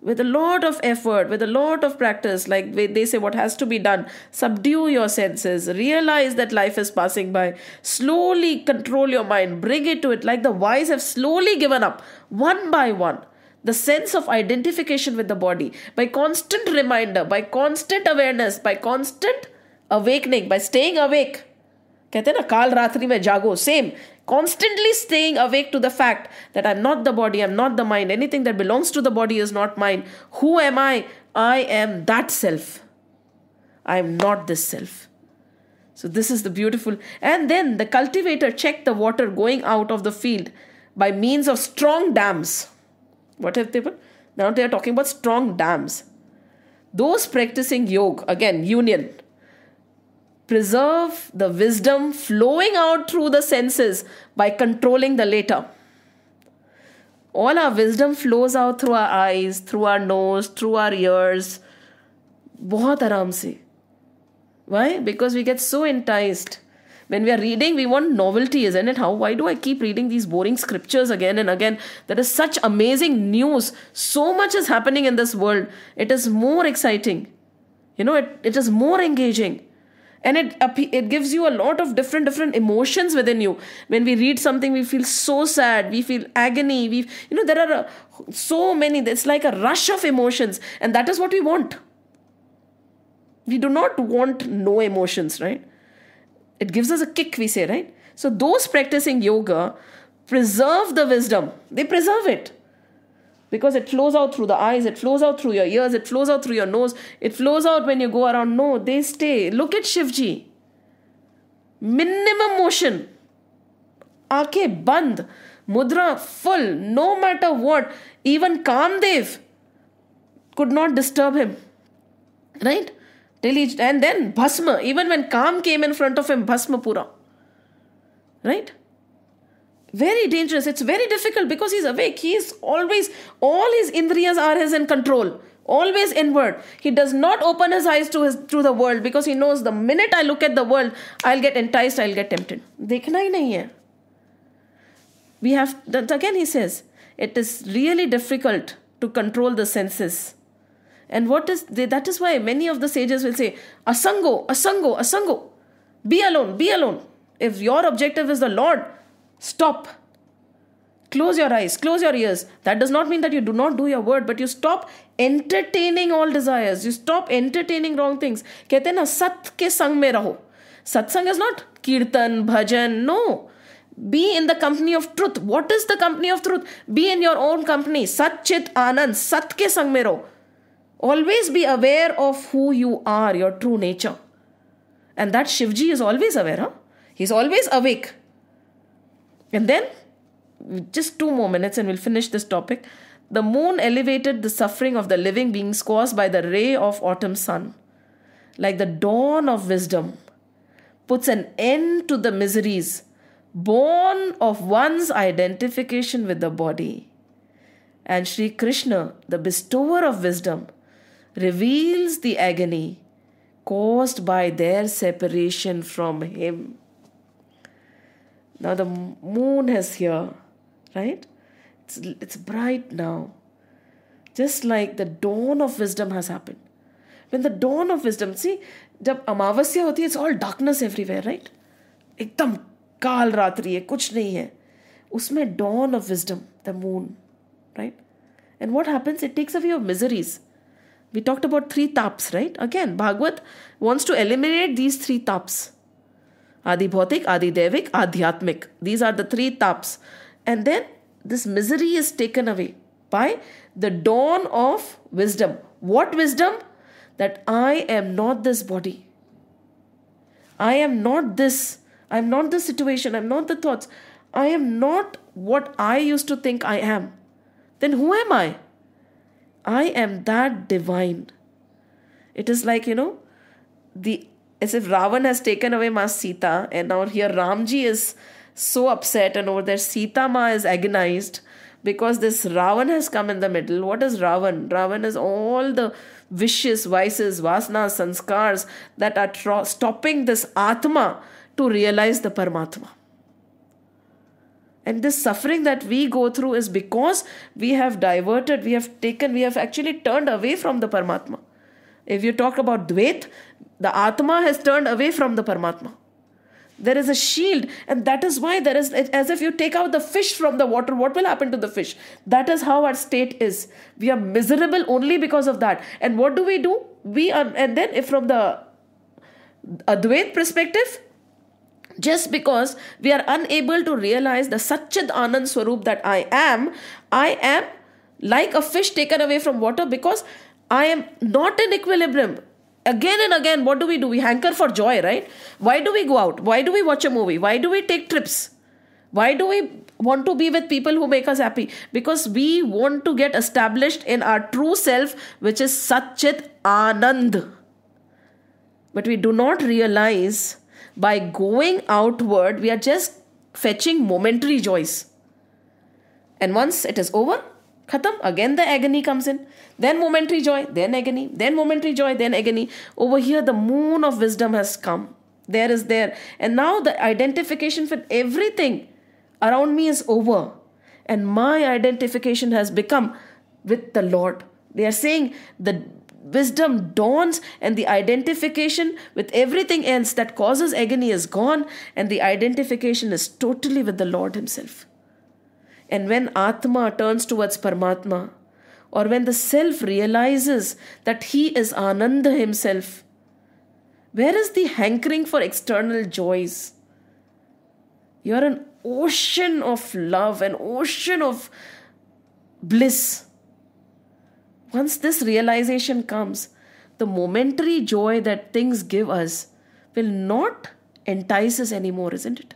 With a lot of effort, with a lot of practice, like they say what has to be done, subdue your senses, realize that life is passing by, slowly control your mind, bring it to it, like the wise have slowly given up, one by one, the sense of identification with the body, by constant reminder, by constant awareness, by constant awakening, by staying awake. कहते हैं ना काल रात्रि में जागो, same. Constantly staying awake to the fact that I'm not the body, I'm not the mind. Anything that belongs to the body is not mine. Who am I? I am that self. I am not this self. So this is the beautiful. And then the cultivator checked the water going out of the field by means of strong dams. What have they put? Now they are talking about strong dams. Those practicing yoga, again, union, preserve the wisdom flowing out through the senses by controlling the later. All our wisdom flows out through our eyes, through our nose, through our ears. बहुत आराम से. Why? Because we get so enticed. When we are reading, we want novelty, isn't it? Why do I keep reading these boring scriptures again and again? There is such amazing news. So much is happening in this world. It is more exciting. It is more engaging. And it gives you a lot of different emotions within you. When we read something, we feel so sad, we feel agony, there are so many, it's like a rush of emotions, and that is what we want. We do not want no emotions, right? It gives us a kick, we say, right? So those practicing yoga preserve the wisdom. They preserve it. Because it flows out through the eyes, it flows out through your ears, it flows out through your nose, it flows out when you go around. No, they stay. Look at Shivji. Minimum motion. Aankhein band. Mudra full. No matter what. Even Kamdev could not disturb him. Right? And then Bhasma. Even when Kam came in front of him, Bhasma pura. Right? Very dangerous. It's very difficult because he's awake. He is always, all his indriyas are in control. Always inward. He does not open his eyes to the world because he knows the minute I look at the world, I'll get enticed, I'll get tempted. देखना ही नहीं है. We have, again he says, it is really difficult to control the senses. And that is why many of the sages will say, asango, asango, asango. Be alone, be alone. If your objective is the Lord, stop. Close your eyes, close your ears. That does not mean that you do not do your word, but you stop entertaining all desires. You stop entertaining wrong things. कहते हैं ना, सत के संग में रहो. Satsang is not kirtan, bhajan, no. Be in the company of truth. What is the company of truth? Be in your own company. Sat chit anand, sat ke sang mein raho. Always be aware of who you are, your true nature. And that Shivji is always aware. Huh? He's always awake. And then, just 2 more minutes and we'll finish this topic. The moon elevated the suffering of the living beings caused by the ray of autumn sun. Like the dawn of wisdom, puts an end to the miseries born of one's identification with the body. And Sri Krishna, the bestower of wisdom, reveals the agony caused by their separation from him. Now the moon is here, right? It's bright now. Just like the dawn of wisdom has happened. When the dawn of wisdom, see, जब अमावस्या होती है, it's all darkness everywhere, right? एकदम काल रात्रि है, कुछ नहीं है. उसमें dawn of wisdom, the moon, right? And what happens? It takes away your miseries. We talked about 3 taps, right? Again, Bhagavad wants to eliminate these 3 taps. Adi Bhautik, Adi Devik, Adhyatmik. These are the 3 taps. And then this misery is taken away by the dawn of wisdom. What wisdom? That I am not this body. I am not this. I am not the situation. I am not the thoughts. I am not what I used to think I am. Then who am I? I am that divine. It is like, as if Ravan has taken away Ma Sita, and now here Ramji is so upset, and over there Sita Ma is agonized because this Ravan has come in the middle. What is Ravan? Ravan is all the wishes, vices, vasanas, sanskars that are stopping this Atma to realize the Paramatma. And this suffering that we go through is because we have diverted, we have actually turned away from the Paramatma. If you talk about Dvait, the Atma has turned away from the Paramatma. There is a shield, and that is why there is, as if you take out the fish from the water, what will happen to the fish? That is how our state is. We are miserable only because of that. And what do? And then if from the Advait perspective, just because we are unable to realize the Satchid Anand Swarup that I am like a fish taken away from water because I am not in equilibrium. Again and again, what do? We hanker for joy, right? Why do we go out? Why do we watch a movie? Why do we take trips? Why do we want to be with people who make us happy? Because we want to get established in our true self, which is Satchit Anand. But we do not realize by going outward, we are just fetching momentary joys. And once it is over, khatam, again the agony comes in. Then momentary joy, then agony, then momentary joy, then agony. Over here, the moon of wisdom has come. There is there. And now the identification with everything around me is over. And my identification has become with the Lord. They are saying the wisdom dawns and the identification with everything else that causes agony is gone. And the identification is totally with the Lord himself. And when Atma turns towards Paramatma, or when the self realizes that he is Ananda himself, where is the hankering for external joys? You are an ocean of love, an ocean of bliss. Once this realization comes, the momentary joy that things give us will not entice us anymore, isn't it?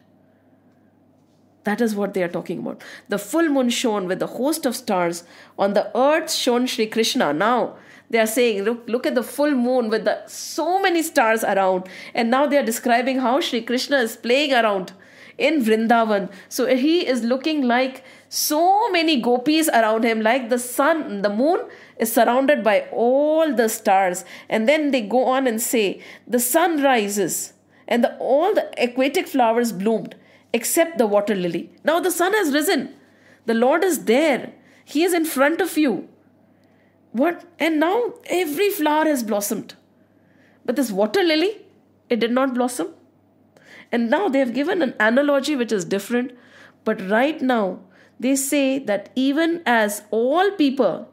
That is what they are talking about. The full moon shone with a host of stars. On the earth shone Sri Krishna. Now they are saying, look at the full moon with so many stars around. And now they are describing how Sri Krishna is playing around in Vrindavan. So he is looking like so many gopis around him, like the sun, the moon is surrounded by all the stars. And then they go on and say, the sun rises and all the aquatic flowers bloomed except the water lily. Now the sun has risen. The Lord is there. He is in front of you. What? And now every flower has blossomed. But this water lily, it did not blossom. And now they have given an analogy which is different. But right now, they say that even as all people,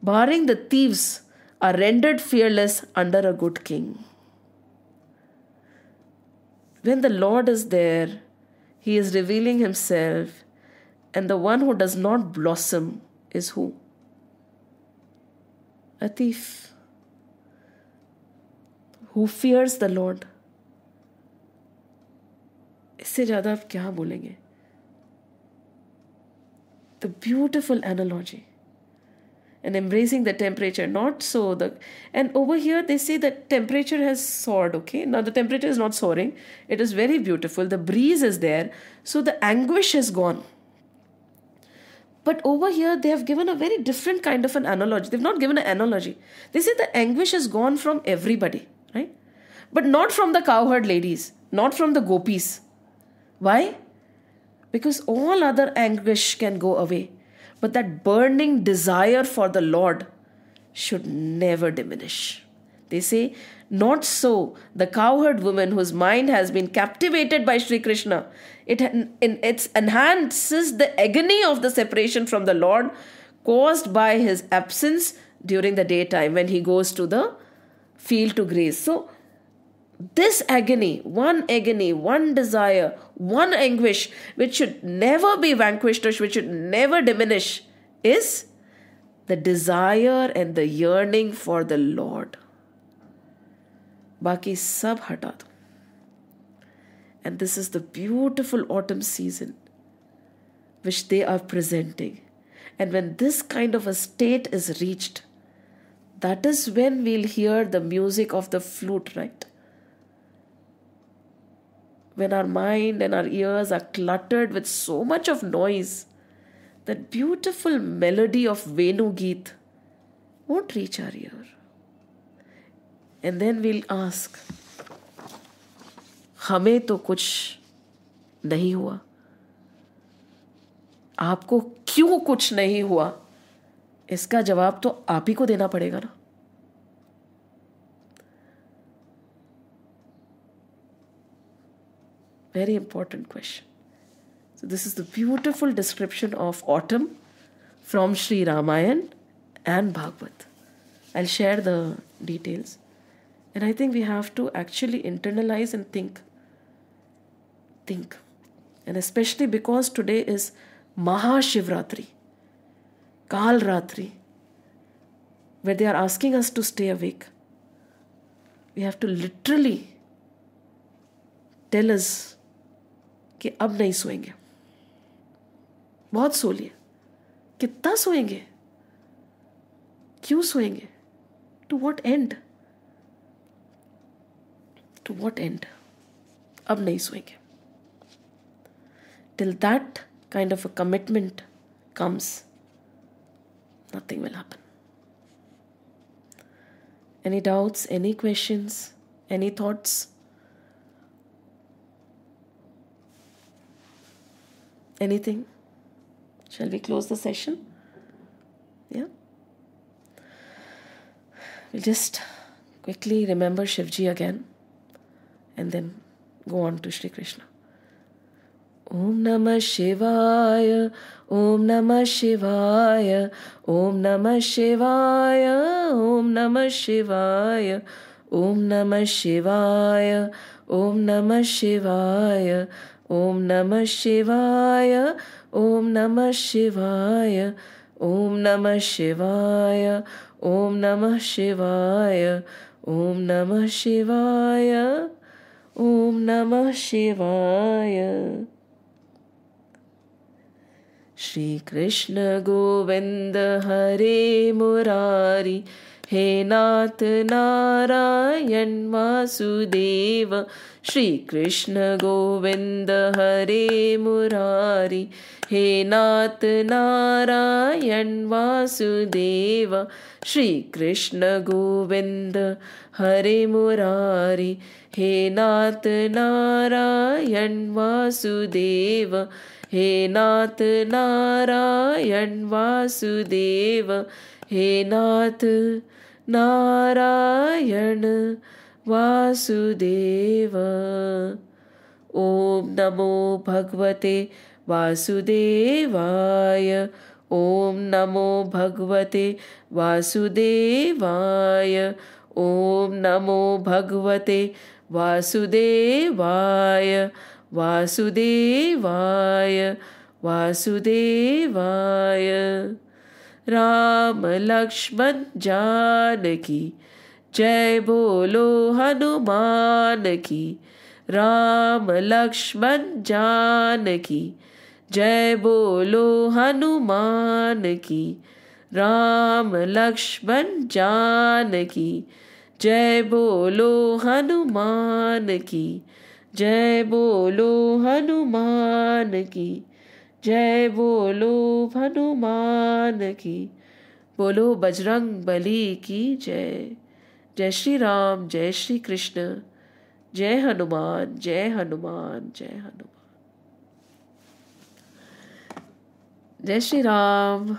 barring the thieves, are rendered fearless under a good king. When the Lord is there, He is revealing Himself. And the one who does not blossom is who? A thief. Who fears the Lord. इससे ज़्यादा आप क्या बोलेंगे? The beautiful analogy. And embracing the temperature, not so the... And over here they say that temperature has soared, okay? Now the temperature is not soaring. It is very beautiful. The breeze is there. So the anguish is gone. But over here they have given a very different kind of an analogy. They've not given an analogy. They say the anguish is gone from everybody, right? But not from the cowherd ladies, not from the gopis. Why? Because all other anguish can go away. But that burning desire for the Lord should never diminish. They say, not so the cowherd woman whose mind has been captivated by Sri Krishna. It enhances the agony of the separation from the Lord caused by His absence during the daytime when He goes to the field to graze. So, this agony, one desire, one anguish, which should never be vanquished or which should never diminish, is the desire and the yearning for the Lord. Baki sab hata do. And this is the beautiful autumn season which they are presenting. And when this kind of a state is reached, that is when we'll hear the music of the flute, right? When our mind and our ears are cluttered with so much of noise, that beautiful melody of Venu Geet won't reach our ear. And then we'll ask, हमें तो कुछ नहीं हुआ, आपको क्यों कुछ नहीं हुआ? इसका जवाब तो आप ही को देना पड़ेगा ना. Very important question. So this is the beautiful description of autumn from Sri Ramayana and Bhagavad. I'll share the details. And I think we have to actually internalize and think. And especially because today is Mahashivratri, Kal Ratri, where they are asking us to stay awake. We have to literally tell us कि अब नहीं सोएंगे, बहुत सो लिए. कितना सोएंगे? क्यों सोएंगे? To what end? To what end? अब नहीं सोएंगे. Till that kind of a commitment comes, nothing will happen. Any doubts? Any questions? Any thoughts? Anything? Shall we close the session? Yeah? We'll just quickly remember Shivji again and then go on to Shri Krishna. Om Namah Shivaya, Om Namah Shivaya, Om Namah Shivaya, Om Namah Shivaya, Om Namah Shivaya, Om Namah Shivaya, Om Namah Shivaya, Om Namah Shivaya, Om Namah Shivaya, Om Namah Shivaya, Om Namah Shivaya, Om Namah Shivaya. Shri Krishna Govinda Hare Murari, हे नाथ नारायण वासुदेव, श्री कृष्ण गोविंद हरे मुरारी। हे नाथ नारायण वासुदेव, श्री कृष्ण गोविंद हरे मुरारी। हे नाथ नारायण वासुदेव, हे नाथ नारायण वासुदेव, हे नाथ नारायण वासुदेव। ओम नमो भगवते वासुदेवाय। ओम नमो भगवते वासुदेवाय। ओम नमो भगवते वासुदेवाय। वासुदेवाय वासुदेवाय। राम लक्ष्मण जानकी जय बोलो हनुमान की। राम लक्ष्मण जानकी जय बोलो हनुमान की। राम लक्ष्मण जानकी जय बोलो हनुमान की। जय बोलो हनुमान की। जय बोलो हनुमान की। बोलो बजरंग बली की जय। जय श्री राम, जय श्री कृष्ण, जय हनुमान, जय हनुमान, जय हनुमान। जय श्री राम।